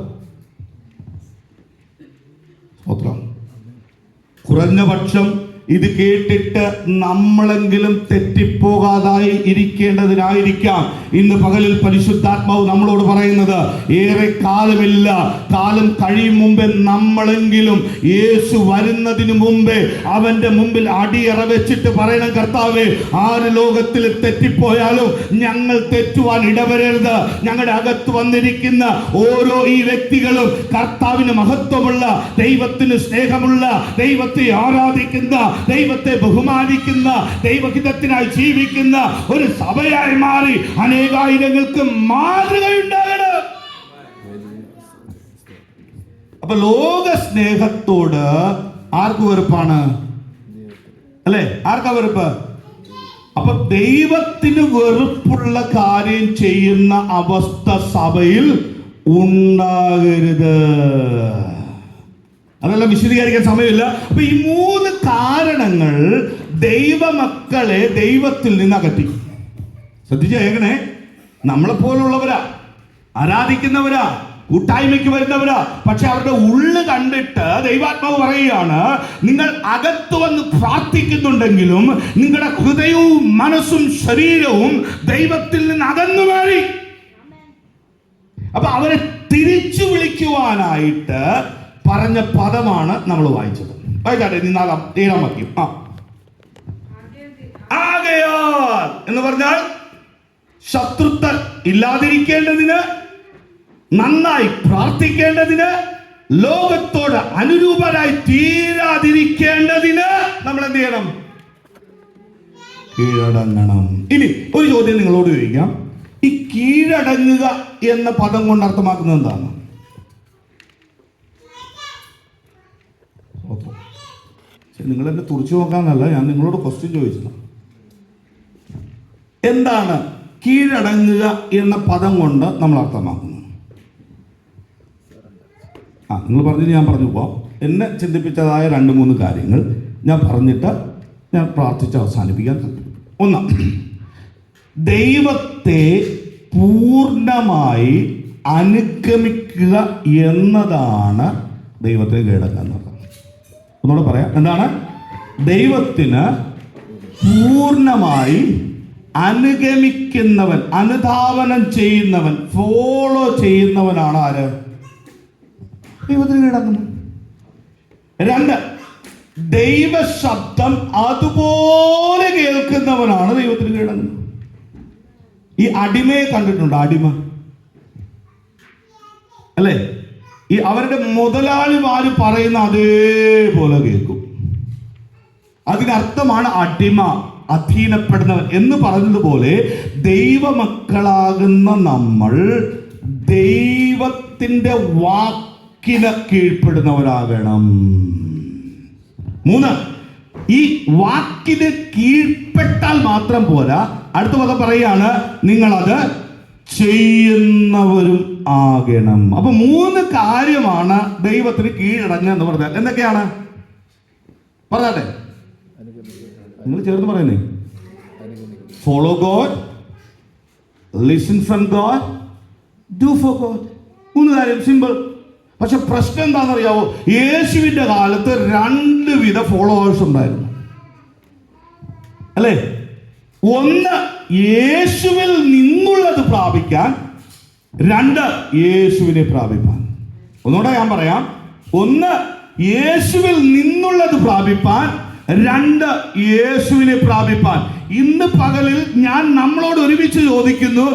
കുറഞ്ഞ പക്ഷം ഇത് കേട്ടിട്ട് നമ്മളെങ്കിലും തെറ്റിപ്പോകാതായി ഇരിക്കേണ്ടതിനായിരിക്കാം ഇന്ന് പകലിൽ പരിശുദ്ധാത്മാവ് നമ്മളോട് പറയുന്നത്. ഏറെ കാലമില്ല, കാലം കഴിയും മുമ്പേ നമ്മളെങ്കിലും യേശു വരുന്നതിന് മുമ്പേ അവന്റെ മുമ്പിൽ അടിയറ വെച്ചിട്ട് പറയണം, കർത്താവേ, ആര് ലോകത്തിൽ തെറ്റിപ്പോയാലും ഞങ്ങൾ തെറ്റുവാൻ ഇടവരരുത്. ഞങ്ങളുടെ അകത്ത് വന്നിരിക്കുന്ന ഓരോ ഈ വ്യക്തികളും കർത്താവിന് മഹത്വമുള്ള, ദൈവത്തിന് സ്നേഹമുള്ള, ദൈവത്തെ ആരാധിക്കുന്ന, ദൈവത്തെ ബഹുമാനിക്കുന്ന, ദൈവഹിതത്തിനായി ജീവിക്കുന്ന ഒരു സഭയായി മാറി അനേകായിരങ്ങൾക്ക് മാതൃകയുണ്ടാകണം. അപ്പൊ ലോക സ്നേഹത്തോട് ആർക്ക് വെറുപ്പാണ്? അല്ലെ, ആർക്കാ വെറുപ്പ്? അപ്പൊ ദൈവത്തിന് വെറുപ്പുള്ള കാര്യം ചെയ്യുന്ന അവസ്ഥ സഭയിൽ ഉണ്ടാകരുത്. അതെല്ലാം വിശദീകരിക്കാൻ സമയമില്ല. അപ്പൊ ഈ 3 കാരണങ്ങൾ ദൈവമക്കളെ ദൈവത്തിൽ നിന്ന് അകറ്റി. ശ്രദ്ധിച്ചേക്കണേ, നമ്മളെ പോലുള്ളവരാ, ആരാധിക്കുന്നവരാ, കൂട്ടായ്മയ്ക്ക് വരുന്നവരാ. പക്ഷെ അവരുടെ ഉള്ളു കണ്ടിട്ട് ദൈവാത്മാവ് പറയുകയാണ്, നിങ്ങൾ അകത്ത് വന്ന് പ്രാർത്ഥിക്കുന്നുണ്ടെങ്കിലും നിങ്ങളുടെ ഹൃദയവും മനസ്സും ശരീരവും ദൈവത്തിൽ നിന്ന് അകന്നു മാറി. അപ്പൊ അവരെ തിരിച്ചു വിളിക്കുവാനായിട്ട് പറഞ്ഞ പദമാണ് നമ്മൾ വായിച്ചത്. വായിച്ചാട്ടെ, 7-ാം വാക്യം. ആകയാൽ എന്ന് പറഞ്ഞാൽ ശത്രുത്വം ഇല്ലാതിരിക്കേണ്ടതിന്, നന്നായി പ്രാർത്ഥിക്കേണ്ടതിന്, ലോകത്തോട് അനുരൂപരായി തീരാതിരിക്കേണ്ടതിന് നമ്മൾ എന്ത് ചെയ്യണം? കീഴടങ്ങണം. ഇനി ഒരു ചോദ്യം നിങ്ങളോട് ചോദിക്കാം. ഈ കീഴടങ്ങുക എന്ന പദം കൊണ്ട് അർത്ഥമാക്കുന്നത് എന്താണ്? നിങ്ങൾ എന്നെ തുറച്ചു നോക്കാന്നല്ല, ഞാൻ നിങ്ങളോട് ക്വസ്റ്റ്യൻ ചോദിച്ചത്. എന്താണ് കീഴടങ്ങുക എന്ന പദം കൊണ്ട് നമ്മൾ അർത്ഥമാക്കുന്നത്? നിങ്ങൾ പറഞ്ഞിട്ട് ഞാൻ പറഞ്ഞു പോവാം. എന്നെ ചിന്തിപ്പിച്ചതായ 2-3 കാര്യങ്ങൾ ഞാൻ പറഞ്ഞിട്ട് ഞാൻ പ്രാർത്ഥിച്ച് അവസാനിപ്പിക്കാൻ. 1, ദൈവത്തെ പൂർണ്ണമായി അനുഗമിക്കുക എന്നതാണ് ദൈവത്തെ കീഴടക്കുക എന്നത്. ഒന്നുകൂടെ പറയാം, എന്താണ്? ദൈവത്തിന് പൂർണ്ണമായി അനുഗമിക്കുന്നവൻ, അനുധാവനം ചെയ്യുന്നവൻ, ഫോളോ ചെയ്യുന്നവനാണ് ആര്? ദൈവത്തിന് കീഴടങ്ങുന്നു. 2, ദൈവശബ്ദം അതുപോലെ കേൾക്കുന്നവനാണ് ദൈവത്തിന് കീഴടങ്ങുന്നത്. ഈ അടിമയെ കണ്ടിട്ടുണ്ടോ? അടിമ അല്ലേ? ഈ അവരുടെ മുതലാളിമാര് പറയുന്ന അതേപോലെ കേൾക്കും. അതിനർത്ഥമാണ് അടിമ, അധീനപ്പെടുന്നവൻ എന്ന് പറഞ്ഞതുപോലെ ദൈവമക്കളാകുന്ന നമ്മൾ ദൈവത്തിന്റെ വാക്കിന് കീഴ്പ്പെടുന്നവരാകണം. 3, ഈ വാക്കിന് കീഴ്പ്പെട്ടാൽ മാത്രം പോരാ, അടുത്ത പദം പറയാണ്, നിങ്ങളത് ചെയ്യുന്നവരും ആകണം. അപ്പൊ 3 കാര്യമാണ് ദൈവത്തിന് കീഴടങ്ങുക എന്ന് പറഞ്ഞാൽ. എന്തൊക്കെയാണ്? പറഞ്ഞാട്ടെ, നിങ്ങൾ ചേർന്ന് പറയുന്നേ. Follow God, listen from God, do for God. 3 കാര്യം, സിമ്പിൾ. പക്ഷെ പ്രശ്നം എന്താണെന്നറിയാവോ? യേശുവിന്റെ കാലത്ത് 2 വിധ ഫോളോവേഴ്സ് ഉണ്ടായിരുന്നു, അല്ലേ? 1, യേശുവിൽ നിന്നുള്ളത് പ്രാപിക്കാൻ. 2, യേശുവിനെ പ്രാപിപ്പാൻ. ഒന്നുകൂടെ ഞാൻ പറയാം. 1, യേശുവിൽ നിന്നുള്ളത് പ്രാപിപ്പാൻ. 2, യേശുവിനെ പ്രാപിപ്പാൻ. ഇന്ന് പകലിൽ ഞാൻ നമ്മളോട് ഒരുമിച്ച് ചോദിക്കുന്നു,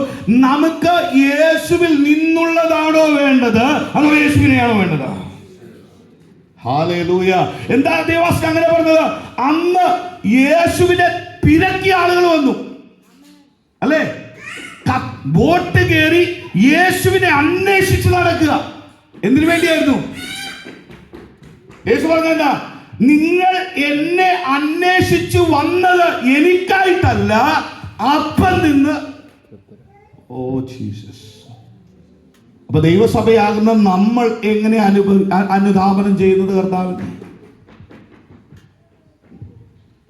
നമുക്ക് യേശുവിൽ നിന്നുള്ളതാണോ വേണ്ടത്, അതോ യേശുവിനെയാണോ വേണ്ടത്? ഹല്ലേലൂയ. എന്താ ദൈവവചനം അങ്ങനെ പറഞ്ഞത്? അന്ന് യേശുവിനെ പിരക്കിയ ആളുകൾ വന്നു, അല്ലേ? ബോട്ട് കയറി യേശുവിനെ അന്വേഷിച്ച് നടക്കുക. എന്തിനു വേണ്ടിയായിരുന്നു? യേശു പറഞ്ഞ, നിങ്ങൾ എന്നെ അന്വേഷിച്ചു വന്നത് എനിക്കായിട്ടല്ല, അപ്പം നിന്ന്. Oh Jesus. അപ്പൊ ദൈവസഭയാകുന്ന നമ്മൾ എങ്ങനെ അനുധാപനം ചെയ്യുന്നത് കർത്താവിന്?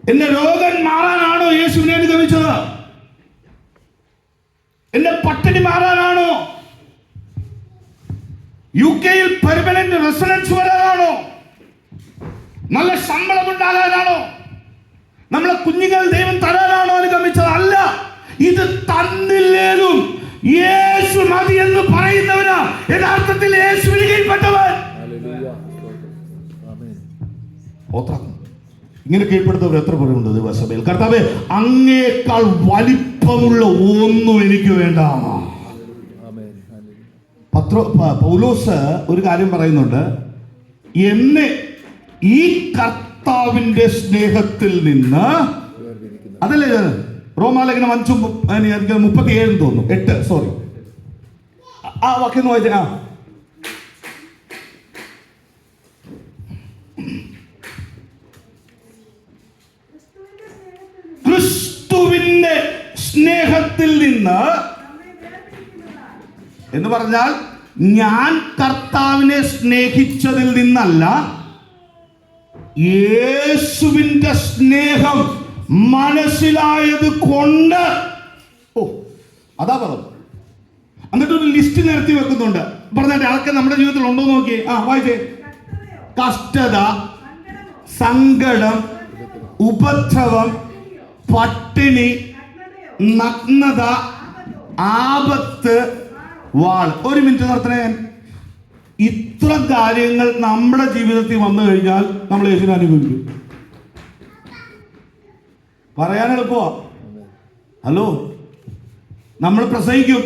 എന്റെ രോഗം മാറാനാണോ യേശുവിനെ അനുഗമിച്ചത്? എന്റെ പട്ടിണി മാറാനാണോ? UK പെർമനന്റ് റെസിഡൻസ് വരാനാണോ? നല്ല ശമ്പളം ഉണ്ടാകാനാണോ? നമ്മളെ കുഞ്ഞുങ്ങൾ ദൈവം തരാനാണോ അനുഗമിച്ചത്? അല്ല. ഇത് തന്നില്ലേലും യേശു മതി എന്ന് പറയുന്നവനാ യഥാർത്ഥത്തിൽ യേശുവിന് കീഴ്പ്പെട്ടവൻ. ഇങ്ങനെ കീഴ്പ്പെടുത്തവർ എത്ര പേരുണ്ട് ദൈവസഭയിൽ? കർത്താവേ, അങ്ങേക്കാൾ വലിപ്പമുള്ള ഒന്നും എനിക്ക് വേണ്ട. പൗലോസ് ഒരു കാര്യം പറയുന്നുണ്ട്, എന്നെ ഈ കർത്താവിന്റെ സ്നേഹത്തിൽ നിന്ന്, അതല്ലേ റോമാലേഖനം 5:37 തോന്നുന്നു, 8, സോറി, ആ വാക്യം വായിച്ച. ക്രിസ്തുവിന്റെ സ്നേഹത്തിൽ നിന്ന് എന്ന് പറഞ്ഞാൽ ഞാൻ കർത്താവിനെ സ്നേഹിച്ചതിൽ നിന്നല്ല, യേശുവിന്റെ സ്നേഹം മനസ്സിലായത് കൊണ്ട്. അതാ പറഞ്ഞു. എന്നിട്ട് ഒരു ലിസ്റ്റ് നിരത്തി വെക്കുന്നുണ്ട്. പറഞ്ഞിട്ട് അതൊക്കെ നമ്മുടെ ജീവിതത്തിൽ ഉണ്ടോ നോക്കിയേ. വായിച്ചേ. കഷ്ടത, സങ്കടം, ഉപദ്രവം, പട്ടിണി, നഗ്നത, ആപത്ത്, വാൾ. ഒരു മിനിറ്റ് നിർത്തണേ. ഇത്ര കാര്യങ്ങൾ നമ്മുടെ ജീവിതത്തിൽ വന്നു കഴിഞ്ഞാൽ നമ്മൾ യേശുവിനെ അനുഭവിക്കും. പറയാൻ എളുപ്പമാ. ഹലോ, നമ്മൾ പ്രസംഗിക്കും.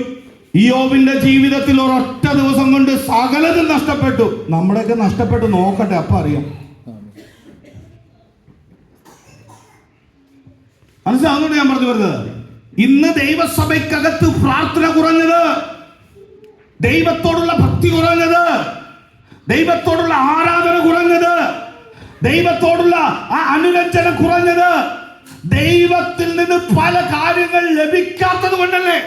ഇയ്യോബിന്റെ ജീവിതത്തിൽ ഒരൊറ്റ ദിവസം കൊണ്ട് സകലതും നഷ്ടപ്പെട്ടു. നമ്മുടെയൊക്കെ നഷ്ടപ്പെട്ടു നോക്കട്ടെ, അപ്പൊ അറിയാം. മനസ്സിലാവുന്നുണ്ട് ഞാൻ പറഞ്ഞു വരുന്നത്? ഇന്ന് ദൈവസഭയ്ക്കകത്ത് പ്രാർത്ഥന കുറഞ്ഞത്, ദൈവത്തോടുള്ള ഭക്തി കുറഞ്ഞത്, ദൈവത്തോടുള്ള ആരാധന കുറഞ്ഞത്, ദൈവത്തോടുള്ള ആ അനുരഞ്ജനം കുറഞ്ഞത്, ദൈവത്തിൽ നിന്ന് പല കാര്യങ്ങൾ ലഭിക്കാത്തത് കൊണ്ടല്ലേ?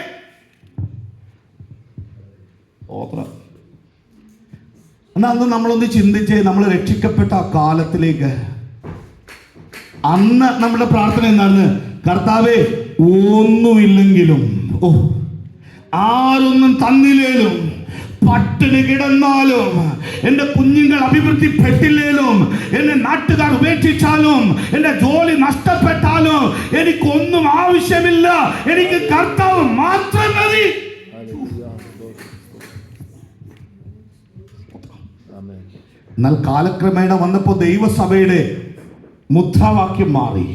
എന്നാ അന്ന് നമ്മളൊന്ന് ചിന്തിച്ച്, നമ്മൾ രക്ഷിക്കപ്പെട്ട ആ കാലത്തിലേക്ക്. അന്ന് നമ്മുടെ പ്രാർത്ഥന എന്താണ്? കർത്താവേ, ഒന്നുമില്ലെങ്കിലും, ആരൊന്നും തന്നില്ലേലും, പട്ടിണി കിടന്നാലും, എന്റെ കുഞ്ഞുങ്ങൾ അഭിവൃദ്ധിപ്പെട്ടില്ലേലും, എന്നെ നാട്ടുകാർ ഉപേക്ഷിച്ചാലും, എന്റെ ജോലി നഷ്ടപ്പെട്ടാലും, എനിക്കൊന്നും ആവശ്യമില്ല, എനിക്ക് കർത്താവ് മാത്രം മതി. എന്നാൽ കാലക്രമേണ വന്നപ്പോൾ ദൈവസഭയുടെ മുദ്രാവാക്യം മാറി.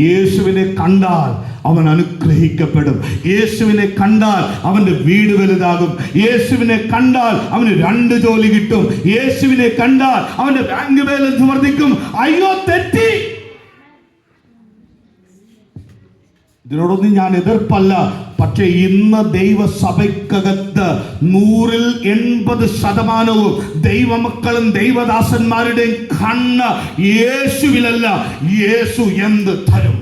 യേശുവിനെ കണ്ടാൽ അവൻ അനുഗ്രഹിക്കപ്പെടും. യേശുവിനെ കണ്ടാൽ അവന്റെ വീട് വലുതാകും. യേശുവിനെ കണ്ടാൽ അവന് 2 ജോലി കിട്ടും. യേശുവിനെ കണ്ടാൽ അവന്റെ ബാങ്ക് ബാലൻസ് വർദ്ധിക്കും. അയ്യോ, തെറ്റി. ഇതിനോടൊന്നും ഞാൻ എതിർപ്പല്ല. പക്ഷെ ഇന്ന് ദൈവസഭയ്ക്കകത്ത് 100-ൽ 80% ദൈവമക്കളും ദൈവദാസന്മാരുടെയും കണ്ണ് യേശുവിലല്ല, യേശു എന്ത് തരും.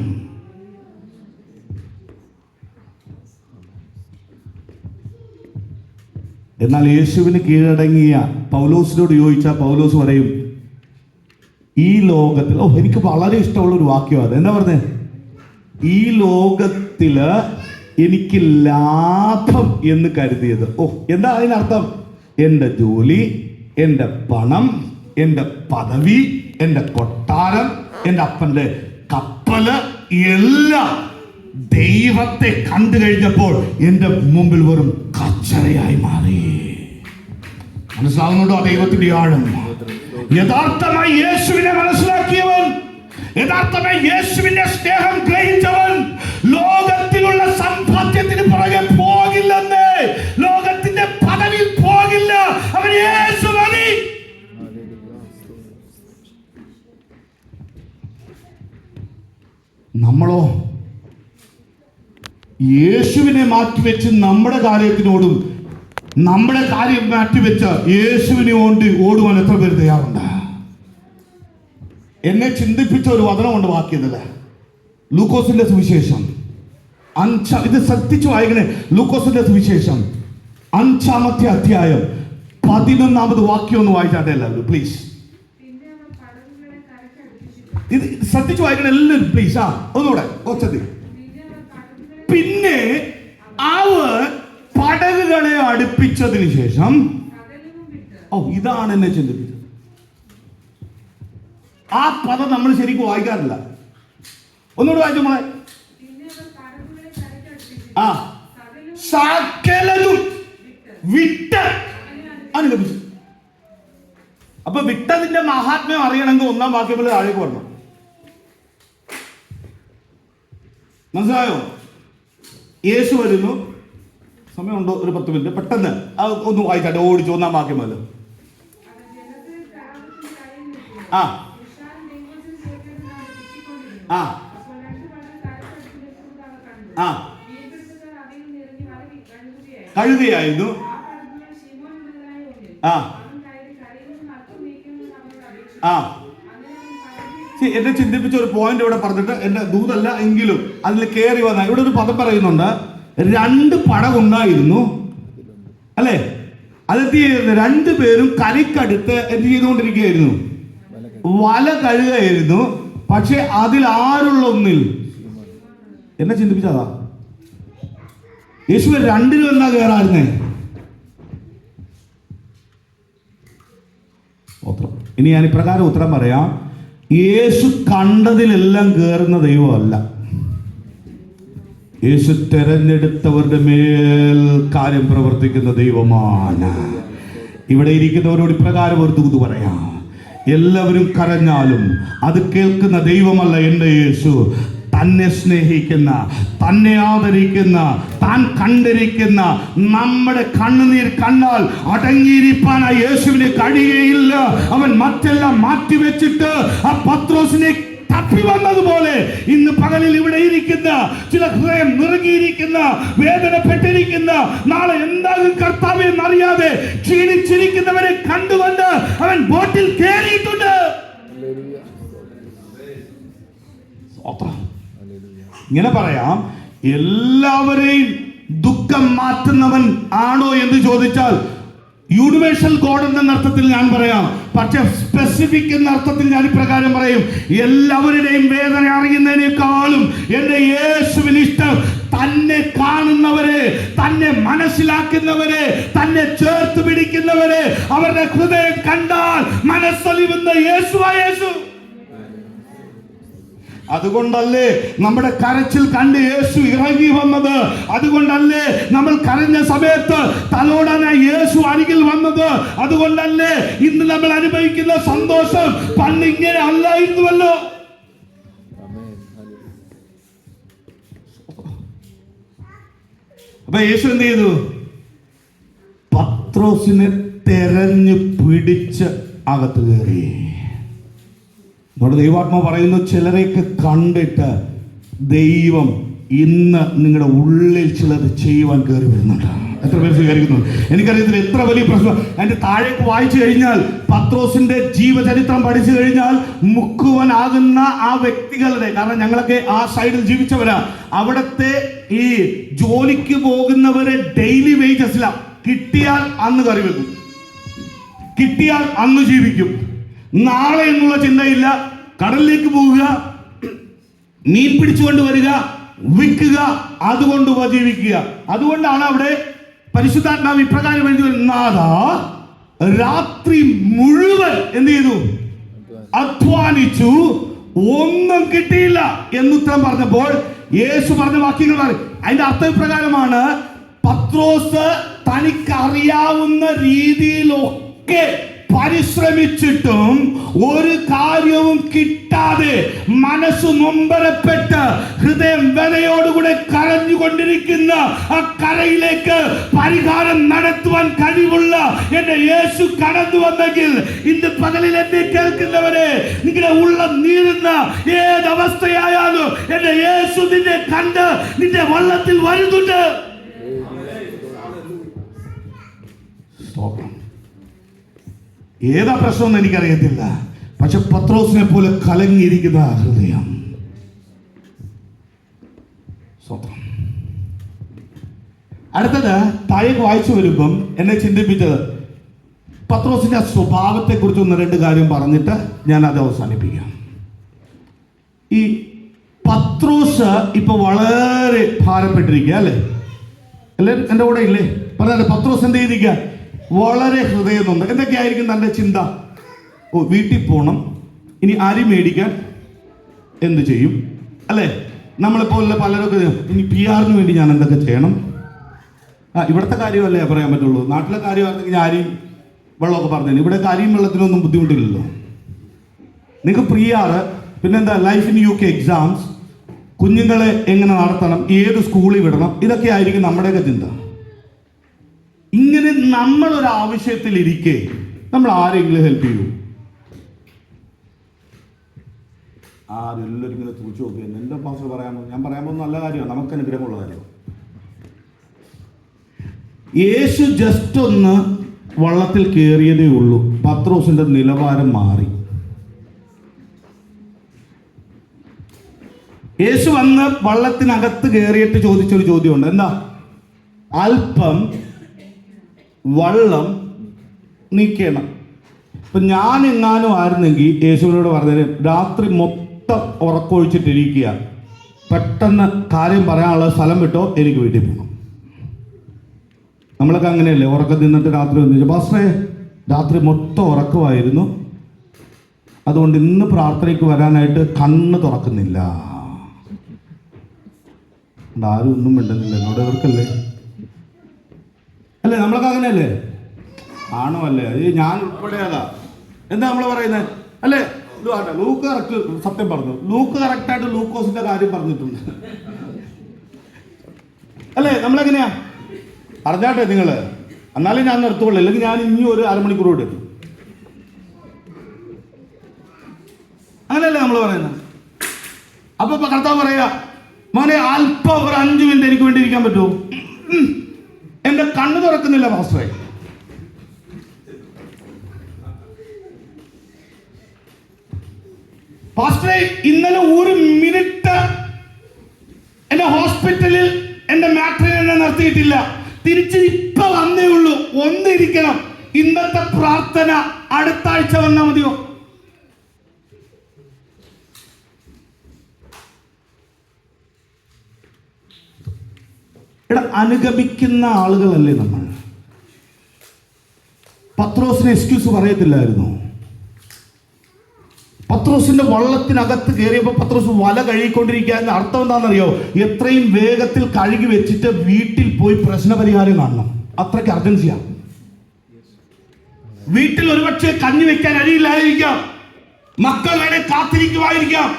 എന്നാൽ യേശുവിന് കീഴടങ്ങിയ പൗലോസിനോട് ചോദിച്ചാൽ പൗലോസ് പറയും, ഈ ലോകത്തിൽ, എനിക്ക് വളരെ ഇഷ്ടമുള്ള ഒരു വാക്യം അത്. എന്താ പറഞ്ഞേ? ഈ ലോകത്തില് എനിക്ക് ലാഭം എന്ന് കരുതിയത്. എന്താ അതിനർത്ഥം? എൻ്റെ ജോലി, എൻ്റെ പണം, എൻ്റെ പദവി, എൻ്റെ കൊട്ടാരം, എൻ്റെ അപ്പൻ്റെ കപ്പല്, എല്ലാം ദൈവത്തെ കണ്ടു കഴിഞ്ഞപ്പോൾ എൻ്റെ മുമ്പിൽ വെറും കച്ചറയായി മാറി. മനസ്സിലാവുന്നുണ്ടോ ദൈവത്തിന്റെ ആഴം? യഥാർത്ഥമായി യേശുവിനെ മനസ്സിലാക്കിയവൻ, യഥാർത്ഥമായി യേശുവിന്റെ സ്നേഹം ഗ്രഹിച്ചവൻ ലോകത്തിലുള്ള സമ്പാദ്യത്തിന് പുറകെ പോകില്ലെന്ന്, ലോകത്തിന്റെ പദവിയിൽ പോകില്ല. അവൻ യേശു മതി. നമ്മളോ യേശുവിനെ മാറ്റിവെച്ച് നമ്മുടെ കാര്യത്തിനോടും, നമ്മുടെ കാര്യം മാറ്റിവെച്ച് യേശുവിനെ ഓടുവാൻ എത്ര പേര് തയ്യാറുണ്ട്? എന്നെ ചിന്തിപ്പിച്ച ഒരു വചനമുണ്ട് വാക്യത്തില്, ലൂക്കോസിന്റെ സുവിശേഷം ഇത് ശ്രദ്ധിച്ചു വായിക്കണേ. ലൂക്കോസിന്റെ സുവിശേഷം 5-ാമത്തെ അധ്യായം 11-ാമത് വാക്യം ഒന്ന് വായിച്ചാട്ടെ എല്ലാവരും പ്ലീസ്. ഇത് ശ്രദ്ധിച്ചു വായിക്കണേ എല്ലാവരും പ്ലീസ്. ഒന്നുകൂടെ ഒച്ചത്തിൽ. പിന്നെ അവർ പടകുകളെ അടുപ്പിച്ചതിന് ശേഷം, ഇതാണ് എന്നെ ചിന്തിപ്പിച്ചത്. ആ പദം നമ്മൾ ശരിക്കും വായിക്കാറില്ല. ഒന്നുകൂടെ വായിച്ചു മോളെ. ആ, സകലതും വിട്ട് അനുഗമിച്ചു. അപ്പൊ വിട്ടതിന്റെ മഹാത്മ്യം അറിയണമെങ്കിൽ ഒന്നാം വാക്യം പോലെ താഴേക്ക് വരണം. മനസ്സിലായോ? യേശു വരുന്നു. സമയമുണ്ടോ? ഒരു 10 മിനിറ്റ് പെട്ടെന്ന് ഒന്ന് വായിച്ചാട്ടെ, ഓടിച്ചു. ഒന്നാം വാക്യം പോലെ. ആ ആ ആ കഴുകയായിരുന്നു. ആ ആ എന്നെ ചിന്തിപ്പിച്ച ഒരു പോയിന്റ് ഇവിടെ പറഞ്ഞിട്ട്, എന്റെ ദൂതല്ല എങ്കിലും അതിൽ കയറി വന്ന ഇവിടെ ഒരു പദം പറയുന്നുണ്ട്. 2 പടകുണ്ടായിരുന്നു അല്ലെ? അതെന്ത് ചെയ്യുന്നു? 2 പേരും കരയ്ക്കടുത്ത് എന്ത് ചെയ്തുകൊണ്ടിരിക്കുകയായിരുന്നു? വല കഴുകയായിരുന്നു. പക്ഷെ അതിൽ ആരുള്ള ഒന്നിൽ എന്നെ ചിന്തിപ്പിച്ചതാ. യേശു 2 എന്നാ കയറായിരുന്നേ. ഇനി ഞാൻ ഇപ്രകാരം ഉത്തരം പറയാം. യേശു കണ്ടതിലെല്ലാം കയറുന്ന ദൈവമല്ല. യേശു തെരഞ്ഞെടുത്തവരുടെ മേൽ കാര്യം പ്രവർത്തിക്കുന്ന ദൈവമാണ്. ഇവിടെ ഇരിക്കുന്നവരോട് ഇപ്രകാരം ഒരു ദൂത് പറയാം. എല്ലാവരും കരഞ്ഞാലും അത് കേൾക്കുന്ന ദൈവമല്ല എൻ്റെ യേശു. തന്നെ സ്നേഹിക്കുന്ന, തന്നെ ആദരിക്കുന്ന, താൻ കണ്ടിരിക്കുന്ന, നമ്മുടെ കണ്ണുനീർ കണ്ടാൽ അടങ്ങിയിരിക്കാൻ ആ യേശുവിന് കഴിയുകയില്ല. അവൻ മറ്റെല്ലാം മാറ്റിവെച്ചിട്ട് ആ പത്രോസിനെ തപ്പി വന്നതുപോലെ ഇന്ന് പകലിൽ ഇവിടെ ഇരിക്കുന്ന ചില ഹൃദയം നിറങ്ങിയിരിക്കുന്ന, വേദനപ്പെട്ടിരിക്കുന്ന, നാളെ എന്താകും കർത്താവേ എന്നറിയാതെ ക്ഷീണിച്ചിരിക്കുന്നവരെ കണ്ടുകൊണ്ട് അവൻ ബോട്ടിൽ കയറിയിട്ടുണ്ട്. ഇങ്ങനെ പറയാം, എല്ലാവരെയും ദുഃഖം മാറ്റുന്നവൻ ആണോ എന്ന് ചോദിച്ചാൽ യൂണിവേഴ്സൽ ഗോഡ് എന്ന അർത്ഥത്തിൽ ഞാൻ പറയാം. പക്ഷെ സ്പെസിഫിക് എന്ന അർത്ഥത്തിൽ ഞാൻ ഇപ്രകാരം പറയും. എല്ലാവരുടെയും വേദന അറിയുന്നതിനേക്കാളും എന്റെ യേശുവിന് ഇഷ്ടം തന്നെ കാണുന്നവരെ, തന്നെ മനസ്സിലാക്കുന്നവരെ, തന്നെ ചേർത്ത് പിടിക്കുന്നവരെ, അവരുടെ ഹൃദയം കണ്ടാൽ മനസ്സലിവുന്ന യേശുവാ യേശു. അതുകൊണ്ടല്ലേ നമ്മുടെ കരച്ചിൽ കണ്ട് യേശു ഇറങ്ങി വന്നത്. അതുകൊണ്ടല്ലേ നമ്മൾ കരഞ്ഞ സമയത്ത് തലോടാനായി യേശു അരികിൽ വന്നത്. അതുകൊണ്ടല്ലേ ഇന്ന് നമ്മൾ അനുഭവിക്കുന്ന സന്തോഷം പണ്ട് ഇങ്ങനെ അല്ലായിരുന്നുവല്ലോ. അപ്പൊ യേശു എന്ത് ചെയ്തു? പത്രോസിനെ തെരഞ്ഞു പിടിച്ച് അകത്ത് കയറി. നമ്മുടെ ദൈവാത്മാവ് പറയുന്നു, ചിലരെയൊക്കെ കണ്ടിട്ട് ദൈവം ഇന്ന് നിങ്ങളുടെ ഉള്ളിൽ ചിലത് ചെയ്യുവാൻ കയറി വരുന്നുണ്ട്. എത്ര പേര് സ്വീകരിക്കുന്നു? എനിക്കറിയത്തില്ല എത്ര വലിയ പ്രശ്നം. അതിന്റെ താഴേക്ക് വായിച്ചു കഴിഞ്ഞാൽ, പത്രോസിന്റെ ജീവചരിത്രം പഠിച്ചു കഴിഞ്ഞാൽ മുക്കുവനാകുന്ന ആ വ്യക്തികളുടെ, കാരണം ഞങ്ങളൊക്കെ ആ സൈഡിൽ ജീവിച്ചവരാ, അവിടത്തെ ഈ ജോലിക്ക് പോകുന്നവരെ ഡെയിലി വേജസിലാ. കിട്ടിയാൽ അന്ന് കറി വെക്കും, കിട്ടിയാൽ അന്ന് ജീവിക്കും. നാളെ എന്നുള്ള ചിന്തയില്ല. കടലിലേക്ക് പോവുക, മീൻ പിടിച്ചുകൊണ്ട് വരിക, വിൽക്കുക, അതുകൊണ്ട് ഉപജീവിക്കുക. അതുകൊണ്ടാണ് അവിടെ പരിശുദ്ധാത്മാവ് ഇപ്രകാരം എഴുതി വരുന്നത്, രാത്രി മുഴുവൻ എന്ത് ചെയ്തു? അധ്വാനിച്ചു, ഒന്നും കിട്ടിയില്ല എന്നുത്തരം പറഞ്ഞപ്പോൾ യേശു പറഞ്ഞ വാക്യങ്ങൾ പറയും. അതിന്റെ അർത്ഥം ഇപ്രകാരമാണ്, പത്രോസ് തനിക്കറിയാവുന്ന രീതിയിലൊക്കെ പരിശ്രമിച്ചിട്ടും ഒരു കാര്യവും കിട്ടാതെ മനസ്സ് നൊമ്പരപ്പെട്ട് ഹൃദയം വേദനയോടുകൂടെ കരഞ്ഞുകൊണ്ടിരിക്കുന്ന ആ കരയിലേക്ക് പരിഹാരം നടത്തുവാൻ കഴിവുള്ള എന്റെ യേശു കടന്നു വന്നെങ്കിൽ, ഇന്ന് പകലിൽ എന്നെ കേൾക്കുന്നവരെ, നിങ്ങളുടെ ഉള്ളം നീറുന്ന ഏതവസ്ഥയായാലും എന്റെ യേശു നിന്നെ കണ്ട് നിന്റെ വള്ളത്തിൽ വരുന്നുണ്ട്. ഏതാ പ്രശ്നം എനിക്കറിയത്തില്ല, പക്ഷെ പത്രോസിനെ പോലെ കലങ്ങിയിരിക്കുന്ന ഹൃദയം. അടുത്തത് താഴേക്ക് വായിച്ചു വരുമ്പം എന്നെ ചിന്തിപ്പിച്ചത്, പത്രോസിന്റെ സ്വഭാവത്തെ കുറിച്ച് 1-2 കാര്യം പറഞ്ഞിട്ട് ഞാൻ അത് അവസാനിപ്പിക്കാം. ഈ പത്രോസ് ഇപ്പൊ വളരെ ഭാരപ്പെട്ടിരിക്കുക അല്ലേ? എല്ലാവരും എൻ്റെ കൂടെ ഇല്ലേ? പറഞ്ഞാലേ, പത്രോസ് എന്ത് ചെയ്തിരിക്കുക? വളരെ ഹൃദയമുണ്ട്. എന്തൊക്കെയായിരിക്കും തൻ്റെ ചിന്ത? വീട്ടിൽ പോകണം, ഇനി അരി മേടിക്കാൻ എന്ത് ചെയ്യും, അല്ലേ? നമ്മളെപ്പോലെ പലരൊക്കെ ഇനി PR വേണ്ടി ഞാൻ എന്തൊക്കെ ചെയ്യണം? ഇവിടുത്തെ കാര്യമല്ലേ പറയാൻ പറ്റുള്ളൂ. നാട്ടിലെ കാര്യമായിരുന്നെങ്കിൽ ഞാൻ അരിയും വെള്ളമൊക്കെ പറഞ്ഞു. ഇവിടെ അരിയും വെള്ളത്തിനൊന്നും ബുദ്ധിമുട്ടില്ലല്ലോ. നിങ്ങൾക്ക് PR, പിന്നെന്താ ലൈഫ് ഇൻ UK എക്സാംസ്, കുഞ്ഞുങ്ങളെ എങ്ങനെ നടത്തണം, ഏത് സ്കൂളിൽ വിടണം, ഇതൊക്കെ ആയിരിക്കും നമ്മുടെയൊക്കെ ചിന്ത. ഇങ്ങനെ നമ്മളൊരു ആവശ്യത്തിലിരിക്കെ നമ്മൾ ആരെങ്കിലും ഹെൽപ്പ് ചെയ്യൂ? ആരെല്ലാവരും ഇങ്ങനെ തൂച്ചു നോക്കി എൻ്റെ പാസ്റ്റർ പറയാമോ? ഞാൻ പറയാൻ പോകുന്ന നല്ല കാര്യമാണ്, നമുക്ക് അനുഗ്രഹമുള്ള കാര്യമാണ്. യേശു ജസ്റ്റ് ഒന്ന് വള്ളത്തിൽ കയറിയതേ ഉള്ളൂ, പത്രോസിന്റെ നിലവാരം മാറി. യേശു വന്ന് വള്ളത്തിനകത്ത് കയറിയിട്ട് ചോദിച്ചൊരു ചോദ്യമുണ്ട്. എന്താ? അല്പം വള്ളം നീക്കണം. ഇപ്പൊ ഞാൻ എങ്ങാനും ആയിരുന്നെങ്കിൽ യേശുവിനോട് പറഞ്ഞത്, രാത്രി മൊത്തം ഉറക്കൊഴിച്ചിട്ടിരിക്കുക, പെട്ടെന്ന് കാര്യം പറയാനുള്ള സ്ഥലം വിട്ടോ, എനിക്ക് വീട്ടിൽ പോകണം. നമ്മളൊക്കെ അങ്ങനെയല്ലേ? ഉറക്കം തിന്നിട്ട് രാത്രി ഒന്നിച്ച്, പാസ്റ്ററേ രാത്രി മൊത്തം ഉറക്കമായിരുന്നു, അതുകൊണ്ട് ഇന്ന് പ്രാർത്ഥനയ്ക്ക് വരാനായിട്ട് കണ്ണ് തുറക്കുന്നില്ല. ആരും ഒന്നും മിണ്ടുന്നില്ല, എന്നോട് എവർക്കല്ലേ? അല്ലേ? നമ്മളൊക്കെ അങ്ങനെയല്ലേ? ആണോ? അല്ലേ? ഞാൻ ഉൾപ്പെടെയതാ. എന്താ നമ്മൾ പറയുന്നത്? അല്ലേ? ലൂക്ക് കറക്റ്റ് സത്യം പറഞ്ഞു. ലൂക്ക് കറക്റ്റായിട്ട് ലൂക്കോസിന്റെ കാര്യം പറഞ്ഞിട്ടുണ്ട്, അല്ലേ? നമ്മളെങ്ങനെയാ അറിഞ്ഞാട്ടെ നിങ്ങൾ? എന്നാലും ഞാൻ നിർത്തുള്ളൂ, അല്ലെങ്കിൽ ഞാൻ ഇനി ഒരു അരമണിക്കൂർ കൂടെ എത്തും. അങ്ങനെയല്ലേ നമ്മൾ പറയുന്നത്? അപ്പൊ കർത്താവ് പറയാ, മോനെ അല്പം ഒരു 5 മിനിറ്റ് എനിക്ക് വേണ്ടി ഇരിക്കാൻ പറ്റുമോ? എന്റെ കണ്ണ് തുറക്കുന്നില്ല പാസ്റ്ററെ. പാസ്റ്ററെ ഇന്നലെ 1 മിനിറ്റ് എന്റെ ഹോസ്പിറ്റലിൽ എന്റെ മാട്രിൻ എന്നെ നിർത്തിയിട്ടില്ല, തിരിച്ച് ഇപ്പൊ വന്നേ ഉള്ളൂ, ഒന്നിരിക്കണം. ഇന്നത്തെ പ്രാർത്ഥന അടുത്ത ആഴ്ച വന്നാൽ മതിയോ? അനുഗമിക്കുന്ന ആളുകളല്ലേ നമ്മൾ? പത്രോസിന് എക്സ്ക്യൂസ് പറയത്തില്ലായിരുന്നു. പത്രോസിന്റെ വള്ളത്തിനകത്ത് കയറിയപ്പോൾ പത്രോസ് വല കഴുകിക്കൊണ്ടിരിക്കുക. അർത്ഥം എന്താണെന്നറിയോ? എത്രയും വേഗത്തിൽ കഴുകി വെച്ചിട്ട് വീട്ടിൽ പോയി പ്രശ്നപരിഹാരം കാണണം. അത്രയ്ക്ക് അർജൻസിയാണ്. വീട്ടിൽ ഒരുപക്ഷെ കഞ്ഞി വെക്കാൻ അരിയില്ലായിരിക്കാം, മക്കൾ വേണേ കാത്തിരിക്കുമായിരിക്കാം,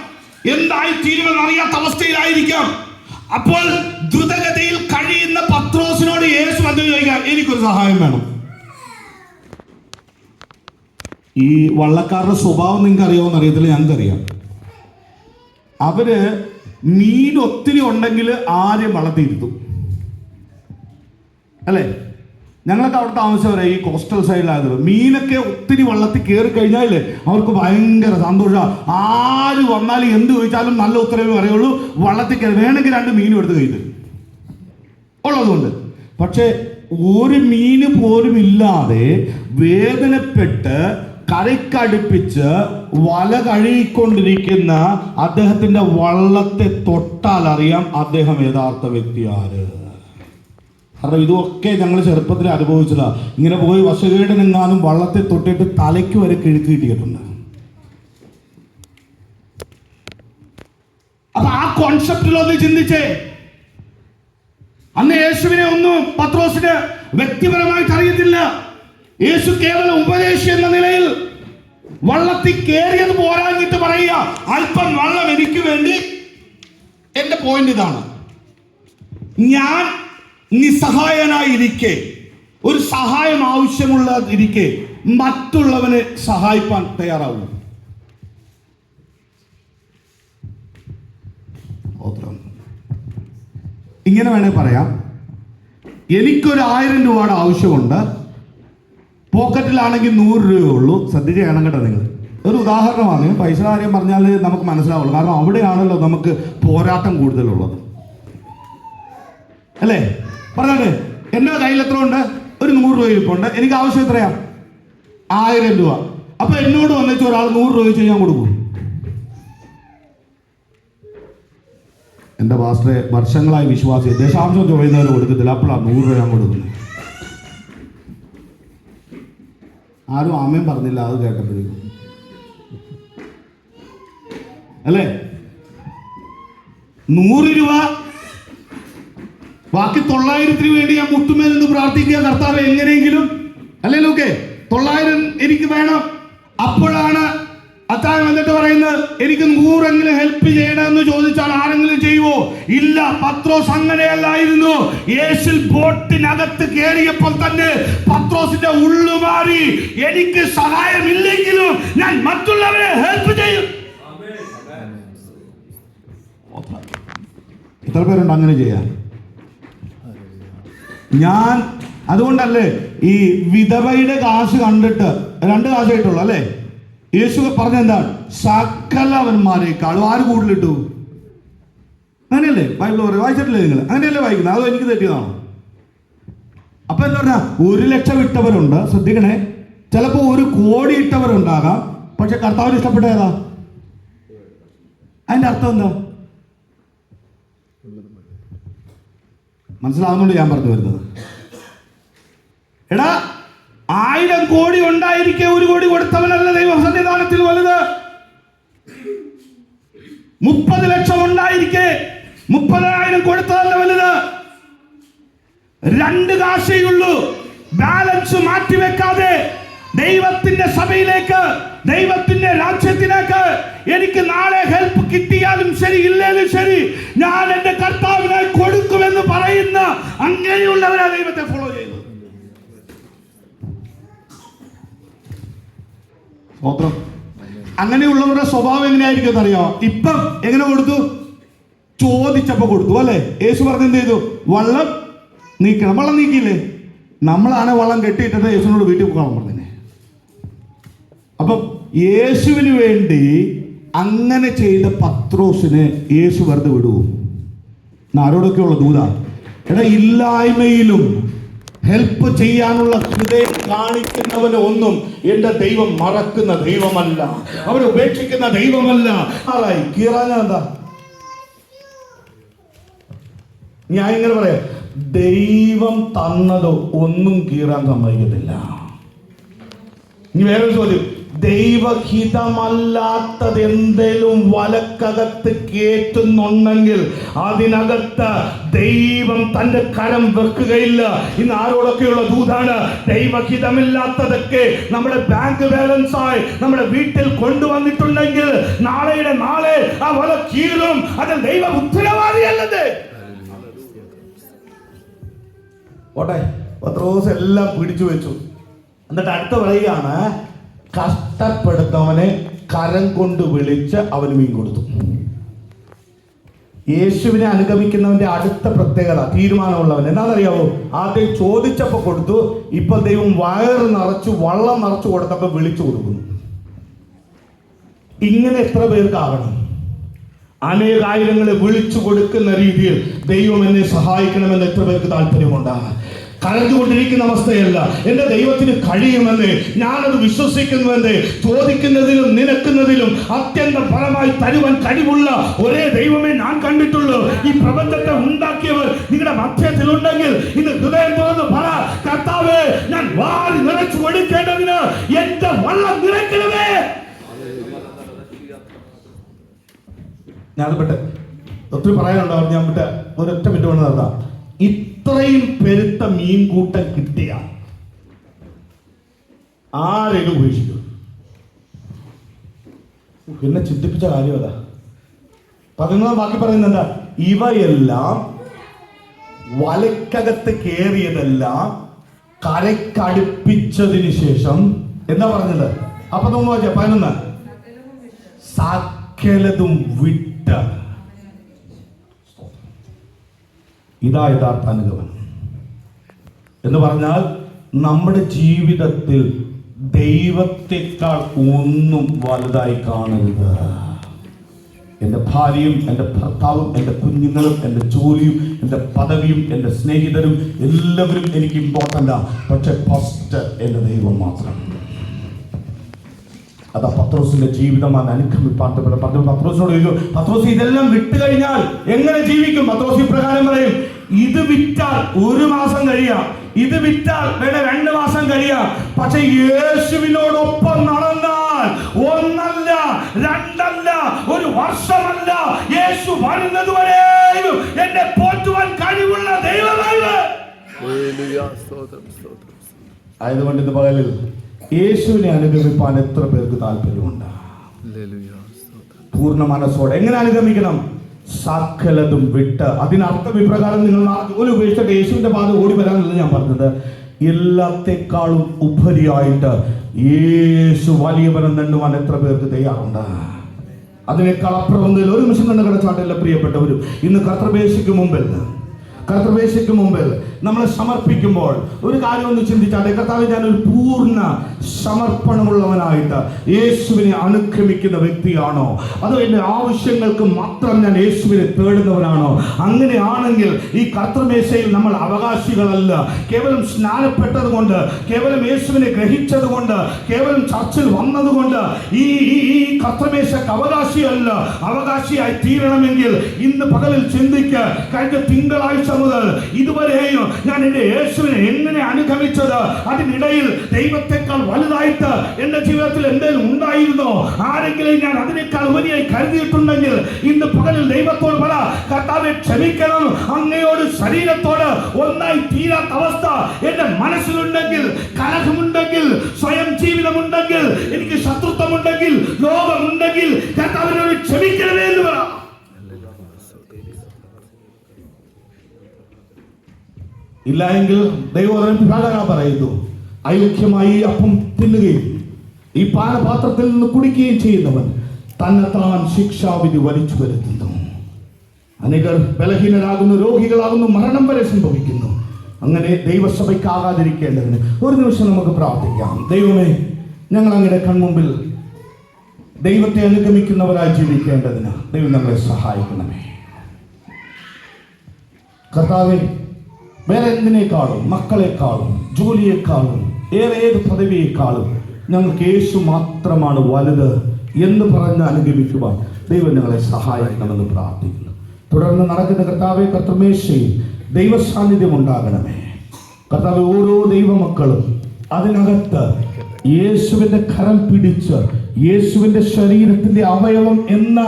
എന്തായി തീരുമെന്ന് അറിയാത്ത അവസ്ഥയിലായിരിക്കാം. അപ്പോൾ ദ്രുതഗതിയിൽ കഴിയുന്ന പത്രോസിനോട് യേശു വന്നു ചോദിക്കാം, എനിക്കൊരു സഹായം വേണം. ഈ വള്ളക്കാരുടെ സ്വഭാവം നിങ്ങൾക്ക് അറിയാമെന്ന് അറിയത്തില്ല, ഞങ്ങൾക്കറിയാം. അവര് മീൻ ഒത്തിരി ഉണ്ടെങ്കിൽ ആരും വളർത്തിയിരുത്തും, അല്ലേ? ഞങ്ങളൊക്കെ അവിടെ താമസിച്ചവരെ ഈ കോസ്റ്റൽ സൈഡിലായത്. മീനൊക്കെ ഒത്തിരി വള്ളത്തിൽ കയറി കഴിഞ്ഞാലേ അവർക്ക് ഭയങ്കര സന്തോഷമാണ്. ആര് വന്നാലും എന്ത് ചോദിച്ചാലും നല്ല ഉത്തരവേ പറയുള്ളൂ, വള്ളത്തിൽ കയറി വേണമെങ്കിൽ 2 മീനും എടുത്ത് കഴിയും ഉള്ളതുകൊണ്ട്. പക്ഷെ ഒരു മീന് പോലും ഇല്ലാതെ വേദനപ്പെട്ട് കരയ്ക്കടുപ്പിച്ച് വല കഴുകിക്കൊണ്ടിരിക്കുന്ന അദ്ദേഹത്തിന്റെ വള്ളത്തെ തൊട്ടാൽ അറിയാം അദ്ദേഹം യഥാർത്ഥ വ്യക്തി ആര്. കാരണം ഇതൊക്കെ ഞങ്ങൾ ചെറുപ്പത്തിൽ അനുഭവിച്ചതാ. ഇങ്ങനെ പോയി വശകേടനെങ്ങാനും വള്ളത്തെ തൊട്ടിട്ട് തലയ്ക്ക് വരെ കിഴുക്ക് കിട്ടിയിട്ടുണ്ട്. അപ്പൊ ആ കോൺസെപ്റ്റിലൊന്ന് ചിന്തിച്ചേ. അന്ന് യേശുവിനെ ഒന്നും പത്രോസിന് വ്യക്തിപരമായിട്ട് അറിയത്തില്ല. യേശു കേവലം ഉപദേശി എന്ന നിലയിൽ വള്ളത്തിൽ കയറിയത് പോരാഞ്ഞിട്ട് പറയുക, അല്പം വള്ളം എനിക്ക് വേണ്ടി. എന്റെ പോയിന്റ് ഇതാണ്, ഞാൻ നിസ്സഹായനായിരിക്കെ, ഒരു സഹായം ആവശ്യമുള്ളതിരിക്കെ മറ്റുള്ളവനെ സഹായിപ്പാൻ തയ്യാറാവും. ഇങ്ങനെ വേണേ പറയാം, എനിക്കൊരു 1000 രൂപയുടെ ആവശ്യമുണ്ട്, പോക്കറ്റിലാണെങ്കിൽ 100 രൂപയുള്ളൂ. ശ്രദ്ധിച്ച് ചെയ്യണം കേട്ടോ നിങ്ങൾ. ഒരു ഉദാഹരണമാണ്, പൈസ കാര്യം പറഞ്ഞാൽ നമുക്ക് മനസ്സിലാവുള്ളൂ. കാരണം അവിടെയാണല്ലോ നമുക്ക് പോരാട്ടം കൂടുതലുള്ളത്, അല്ലേ? പറഞ്ഞേ, എൻ്റെ കയ്യിൽ എത്ര ഉണ്ട്? ഒരു 100 രൂപ ഇരിപ്പുണ്ട്. എനിക്ക് ആവശ്യം എത്രയാ? 1000 രൂപ. അപ്പൊ എന്നോട് വന്നിട്ട് ഒരാൾ 100 രൂപ വെച്ച് ഞാൻ കൊടുക്കും. എൻ്റെ പാസ്റ്ററെ വർഷങ്ങളായി വിശ്വാസി, ദശാംശം ചോദിക്കുന്നവർ കൊടുക്കത്തില്ല, അപ്പോഴാണ് 100 രൂപ ഞാൻ കൊടുക്കുന്നത്. ആരും ആമയും പറഞ്ഞില്ല അത് കേട്ടപ്പോഴേക്കും, അല്ലേ? 100 രൂപ, ബാക്കി 900 വേണ്ടി ഞാൻ മുട്ടുമേൽ നിന്ന് പ്രാർത്ഥിക്കുക, കർത്താവ് എങ്ങനെയെങ്കിലും അല്ലേ ലൂക്കേ 900 എനിക്ക് വേണം. അപ്പോഴാണ് അത്താഴം വന്നിട്ട് പറയുന്നത്, എനിക്ക് 100 ഹെൽപ്പ് ചെയ്യണമെന്ന് ചോദിച്ചാൽ ആരെങ്കിലും ചെയ്യുവോ? ഇല്ല. പത്രോസ് അങ്ങനെയല്ലായിരുന്നു. യേശു ബോട്ടിനകത്ത് കയറിയപ്പോൾ തന്നെ പത്രോസിന്റെ ഉള്ളുമാറി, എനിക്ക് സഹായമില്ലെങ്കിലും ഞാൻ മറ്റുള്ളവരെ ഹെൽപ്പ് ചെയ്യും. എത്ര പേരുണ്ട് അങ്ങനെ ചെയ്യാൻ? ഞാൻ അതുകൊണ്ടല്ലേ ഈ വിധവയുടെ കാശ് കണ്ടിട്ട് 2 കാശായിട്ടുള്ളൂ അല്ലേ? യേശു പറഞ്ഞെന്താണ്? സകലവന്മാരെക്കാളും ആര് കൂടുതലിട്ടു? അങ്ങനെയല്ലേ ബൈബിൾ പറയും? വായിച്ചിട്ടില്ലേ നിങ്ങൾ? അങ്ങനെയല്ലേ വായിക്കുന്നത്? അതോ എനിക്ക് തെറ്റിയതാണോ? അപ്പൊ എന്താ പറഞ്ഞാ 1 ലക്ഷം ഇട്ടവരുണ്ട്, ശ്രദ്ധിക്കണേ. ചിലപ്പോൾ 1 കോടി ഇട്ടവരുണ്ടാകാം. പക്ഷെ കർത്താവിന് ഇഷ്ടപ്പെട്ട ഏതാ? അതിന്റെ അർത്ഥം എന്താ? മനസ്സിലാവുന്നുണ്ട് ഞാൻ പറഞ്ഞു വരുന്നത്? എടാ, 1000 കോടി ഉണ്ടായിരിക്കെ 1 കോടി കൊടുത്തവനല്ല ദൈവ സന്നിധാനത്തിൽ വലുത്. 30 ലക്ഷം ഉണ്ടായിരിക്കെ 30,000 കൊടുത്തതല്ല വലുത്. 2 കാശേയുള്ളൂ. ബാലൻസ് മാറ്റിവെക്കാതെ ദൈവത്തിന്റെ സഭയിലേക്ക്, ദൈവത്തിന്റെ രാജ്യത്തിലേക്ക് എനിക്ക് നാളെ ഹെൽപ്പ് കിട്ടിയാലും ശരി ഇല്ലേലും ശരി ഞാൻ എന്റെ കർത്താവിനെ കൊടുക്കുമെന്ന് പറയുന്ന അങ്ങനെയുള്ളവരാ ദൈവത്തെ ഫോളോ ചെയ്യുന്നത്. അങ്ങനെയുള്ളവരുടെ സ്വഭാവം എങ്ങനെയായിരിക്കും അറിയാമോ? ഇപ്പം എങ്ങനെ കൊടുത്തു? ചോദിച്ചപ്പോ കൊടുത്തു അല്ലെ? യേശു പറഞ്ഞ എന്ത് ചെയ്തു? വള്ളം നീക്കണം. വള്ളം നീക്കിയില്ലേ? നമ്മളാണ് വള്ളം കെട്ടിയിട്ടത് യേശുവിനോട് വീട്ടിൽ പോകാൻ പറഞ്ഞേ. അപ്പം യേശുവിന് വേണ്ടി അങ്ങനെ ചെയ്ത പത്രോസിനെ യേശു വെറുതെ വിടുവോ? ആരോടൊക്കെയുള്ള ദൂത? എടാ, ഇല്ലായ്മയിലും ഹെൽപ്പ് ചെയ്യാനുള്ള ഹൃദയം കാണിക്കുന്നവന് ഒന്നും എന്റെ ദൈവം മറക്കുന്ന ദൈവമല്ല, അവനെ ഉപേക്ഷിക്കുന്ന ദൈവമല്ല. ആളായി കീറാഞ്ഞ എന്താ? ഞാൻ ഇങ്ങനെ പറയാം, ദൈവം തന്നത് ഒന്നും കീറാൻ സമ്മതിക്കത്തില്ല. ഇനി വേറൊരു ചോദ്യം, ദൈവഹിതമല്ലാത്തത് എന്തേലും വലക്കകത്ത് കേറ്റുന്നുണ്ടെങ്കിൽ അതിനകത്ത് ദൈവം തന്റെ കരം വെക്കുകയില്ല. ഇന്ന് ആരോടൊക്കെയുള്ള ദൂതാണ്? ദൈവഹിതമില്ലാത്തതൊക്കെ നമ്മുടെ ബാങ്ക് ബാലൻസ് ആയി നമ്മുടെ വീട്ടിൽ കൊണ്ടുവന്നിട്ടുണ്ടെങ്കിൽ നാളെയുടെ നാളെ ആ വല കീറും. അത് ദൈവ ഉത്തരവാദിയല്ലത്. ഓട്ടെ, പത്രോസ് എല്ലാം പിടിച്ചു വെച്ചു. എന്നിട്ട് അടുത്ത പറയുകയാണ്, കഷ്ടപ്പെടുത്തവനെ കരം കൊണ്ട് വിളിച്ച് അവന് മീൻ കൊടുത്തു. യേശുവിനെ അനുഗമിക്കുന്നവന്റെ അടുത്ത പ്രത്യേകത, തീരുമാനമുള്ളവൻ എന്താണെന്നറിയാവോ? ആദ്യം ചോദിച്ചപ്പോ കൊടുത്തു, ഇപ്പൊ ദൈവം വയറ് നിറച്ചു വള്ളം നിറച്ചു കൊടുത്തപ്പോ വിളിച്ചു കൊടുക്കുന്നു. ഇങ്ങനെ എത്ര പേർക്കാകണം? അനേകായിരങ്ങളെ വിളിച്ചു കൊടുക്കുന്ന രീതിയിൽ ദൈവം എന്നെ സഹായിക്കണമെന്ന് എത്ര പേർക്ക് താല്പര്യമുണ്ടാകാം? കരഞ്ഞുകൊണ്ടിരിക്കുന്ന അവസ്ഥയല്ല. എന്റെ ദൈവത്തിന് കഴിയുമെന്ന് ഞാനത് വിശ്വസിക്കുന്നുവെന്ന് ചോദിക്കുന്നതിലും നിനക്കുന്നതിലും അത്യന്തം ഫലമായി തരുവാൻ കഴിവുള്ള ഒരേ ദൈവമേ ഞാൻ കണ്ടിട്ടുള്ളൂ. ഈ പ്രപഞ്ചത്തെ ഉണ്ടാക്കിയവർ നിങ്ങളുടെ മധ്യത്തിലുണ്ടെങ്കിൽ ഇന്ന് ഹൃദയം തുറന്ന് പറ, കർത്താവേ, ഞാൻ വാരി നിറച്ചു കൊടുക്കേണ്ടതിന് എന്റെ വള്ളം നിറയ്ക്കണമേ. ഞാൻ ഒത്തിരി പറയാനുണ്ടാവും. ഞാൻ ഒരൊറ്റ മിനിറ്റ് കൊണ്ട് നടത്താം. ഇത്രയും പെരുത്ത മീൻകൂട്ടം കിട്ടിയ ആരെങ്കിലും ഉപേക്ഷിക്കും? എന്നെ ചിന്തിപ്പിച്ച കാര്യം അതാ. 11 ബാക്കി പറയുന്നുണ്ട്, ഇവയെല്ലാം വലക്കകത്ത് കയറിയതെല്ലാം കരക്കടുപ്പിച്ചതിന് ശേഷം എന്താ പറഞ്ഞത്? അപ്പൊ നമ്മൾ 11 സകലതും വിട്ട്. ഇതാ യഥാർത്ഥ അനുഗമനം എന്ന് പറഞ്ഞാൽ നമ്മുടെ ജീവിതത്തിൽ ദൈവത്തെക്കാൾ ഒന്നും വലുതായി കാണരുത്. എൻ്റെ ഭാര്യയും എൻ്റെ ഭർത്താവും എൻ്റെ കുഞ്ഞുങ്ങളും എൻ്റെ ജോലിയും എൻ്റെ പദവിയും എൻ്റെ സ്നേഹിതരും എല്ലാവരും എനിക്ക് ഇമ്പോർട്ടൻ്റാ. പക്ഷെ ഫസ്റ്റ് എൻ്റെ ദൈവം മാത്രം. അതാ പത്രോസിന്റെ ജീവിതമാണ് അനുഗമിപ്പാട്ട് പറഞ്ഞു. പത്രോസിനോട് ചോദിച്ചു, പത്രോസ് ഇതെല്ലാം വിട്ട് കഴിഞ്ഞാൽ എങ്ങനെ ജീവിക്കും? പത്രോസ് ഇപ്രകാരം പറയും, ഇത് വിറ്റാൽ 1 മാസം കഴിയാം, ഇത് വിറ്റാൽ വേണേ 2 മാസം കഴിയാം. പക്ഷെ യേശുവിനോടൊപ്പം നടന്നാൽ 1 അല്ല രണ്ടല്ല, ഒരു വർഷമല്ല, യേശു വരുന്നത് വരെയും എന്നെ പോറ്റുവാൻ കഴിവുള്ള ദൈവമാണ്. ആയതുകൊണ്ട് ഇന്ന് പകലിൽ യേശുവിനെ അനുഗമിപ്പാൻ എത്ര പേർക്ക് താല്പര്യമുണ്ട്? പൂർണ്ണ മനസ്സോടെ. എങ്ങനെ അനുഗമിക്കണം? സകലതും വിട്ട്. അതിനർത്ഥം ഇപ്രകാരം, നിങ്ങൾ ജോലി ഉപേക്ഷിച്ചിട്ട് യേശുവിന്റെ പാത ഓടി വരാനല്ല ഞാൻ പറഞ്ഞത്. എല്ലാത്തെക്കാളും ഉപരിയായിട്ട് യേശു വലിയവനെന്ന് എണ്ണുവാൻ എത്ര പേർക്ക് തയ്യാറുണ്ട്? അതിനേക്കാൾ അപ്പുറം ഒന്നിൽ ഒരു നിമിഷം കണ്ട് കടച്ചാട്ടില്ല പ്രിയപ്പെട്ടവരും. ഇന്ന് കർത്തൃമേശയ്ക്ക് മുമ്പിൽ നമ്മളെ സമർപ്പിക്കുമ്പോൾ ഒരു കാര്യം ഒന്ന് ചിന്തിച്ചാട്ടെ. കർത്താവേ, ഞാനൊരു പൂർണ്ണ സമർപ്പണമുള്ളവനായിട്ട് യേശുവിനെ അനുഗമിക്കുന്ന വ്യക്തിയാണോ, അതോ എൻ്റെ ആവശ്യങ്ങൾക്ക് മാത്രം ഞാൻ യേശുവിനെ തേടുന്നവനാണോ? അങ്ങനെയാണെങ്കിൽ ഈ കർത്തൃമേശയിൽ നമ്മൾ അവകാശികളല്ല. കേവലം സ്നാനപ്പെട്ടത് കൊണ്ട്, കേവലം യേശുവിനെ ഗ്രഹിച്ചത് കൊണ്ട്, കേവലം ചർച്ചിൽ വന്നതുകൊണ്ട് ഈ കർത്തൃമേശക്ക് അവകാശിയല്ല. അവകാശിയായി തീരണമെങ്കിൽ ഇന്ന് പകലിൽ ചിന്തിക്ക്. കഴിഞ്ഞ തിങ്കളാഴ്ച മുതൽ ഇതുവരെയും ഞാൻ എന്റെ യേശുവിനെ എങ്ങനെ അനുഗമിച്ചത്? അതിനിടയിൽ ദൈവത്തെക്കാൾ വലുതായിട്ട് എന്റെ ജീവിതത്തിൽ എന്തെങ്കിലും ഉണ്ടായിരുന്നോ? ആരെങ്കിലും ഞാൻ അതിനേക്കാൾ ഉപരിയായി കരുതിയിട്ടുണ്ടെങ്കിൽ ഇന്ന് പകലിൽ ദൈവത്തോട് പറ, കർത്താവേ ക്ഷമിക്കണം. അങ്ങയോട് ശരീരത്തോട് ഒന്നായി തീരാത്ത അവസ്ഥ എന്റെ മനസ്സിലുണ്ടെങ്കിൽ, കലഹമുണ്ടെങ്കിൽ, സ്വയം ജീവിതമുണ്ടെങ്കിൽ, എനിക്ക് ശത്രുത്വമുണ്ടെങ്കിൽ, ലോകമുണ്ടെങ്കിൽ, കർത്താവിനോട് ക്ഷമിക്കണമേ എന്ന് പറ. ഇല്ല എങ്കിൽ ദൈവം പറയുന്നു, അയോഗ്യമായി അപ്പം തിന്നുകയും ഈ പാനപാത്രത്തിൽ നിന്ന് കുടിക്കുകയും ചെയ്യുന്നവൻ തന്നെത്താൻ ശിക്ഷാവിധി വലിച്ചു വരുത്തുന്നു. അനേകർ ബലഹീനരാകുന്നു, രോഗികളാകുന്നു, മരണം വരെ സംഭവിക്കുന്നു. അങ്ങനെ ദൈവസഭയ്ക്കാകാതിരിക്കേണ്ടതിന് ഒരു നിമിഷം നമുക്ക് പ്രാർത്ഥിക്കാം. ദൈവമേ, ഞങ്ങൾ അങ്ങയുടെ കൺമുമ്പിൽ ദൈവത്തെ അനുഗമിക്കുന്നവരായി ജീവിക്കേണ്ടതിന് ദൈവം ഞങ്ങളെ സഹായിക്കണമേ. കർത്താവേ, വേറെ എന്തിനേക്കാളും, മക്കളെക്കാളും, ജോലിയേക്കാളും, ഏത് പദവിയേക്കാളും ഞങ്ങൾക്ക് യേശു മാത്രമാണ് വലുത് എന്ന് പറഞ്ഞ് അനുഗമിക്കുവാൻ ദൈവം ഞങ്ങളെ സഹായിക്കണമെന്ന് പ്രാർത്ഥിക്കുന്നു. തുടർന്ന് നടക്കുന്ന കർത്താവെ, കർത്തൃമേശയിൽ ദൈവസാന്നിധ്യം ഉണ്ടാകണമേ. കർത്താവെ, ഓരോ ദൈവമക്കളും അതിനകത്ത് യേശുവിന്റെ കരം പിടിച്ച് യേശുവിന്റെ ശരീരത്തിന്റെ അവയവം എന്ന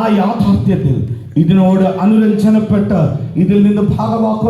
ആ യാഥാർത്ഥ്യത്തിൽ ഇതിനോട് അനുരഞ്ജനപ്പെട്ട് ഇതിൽ നിന്ന് ഭാഗമാക്കുക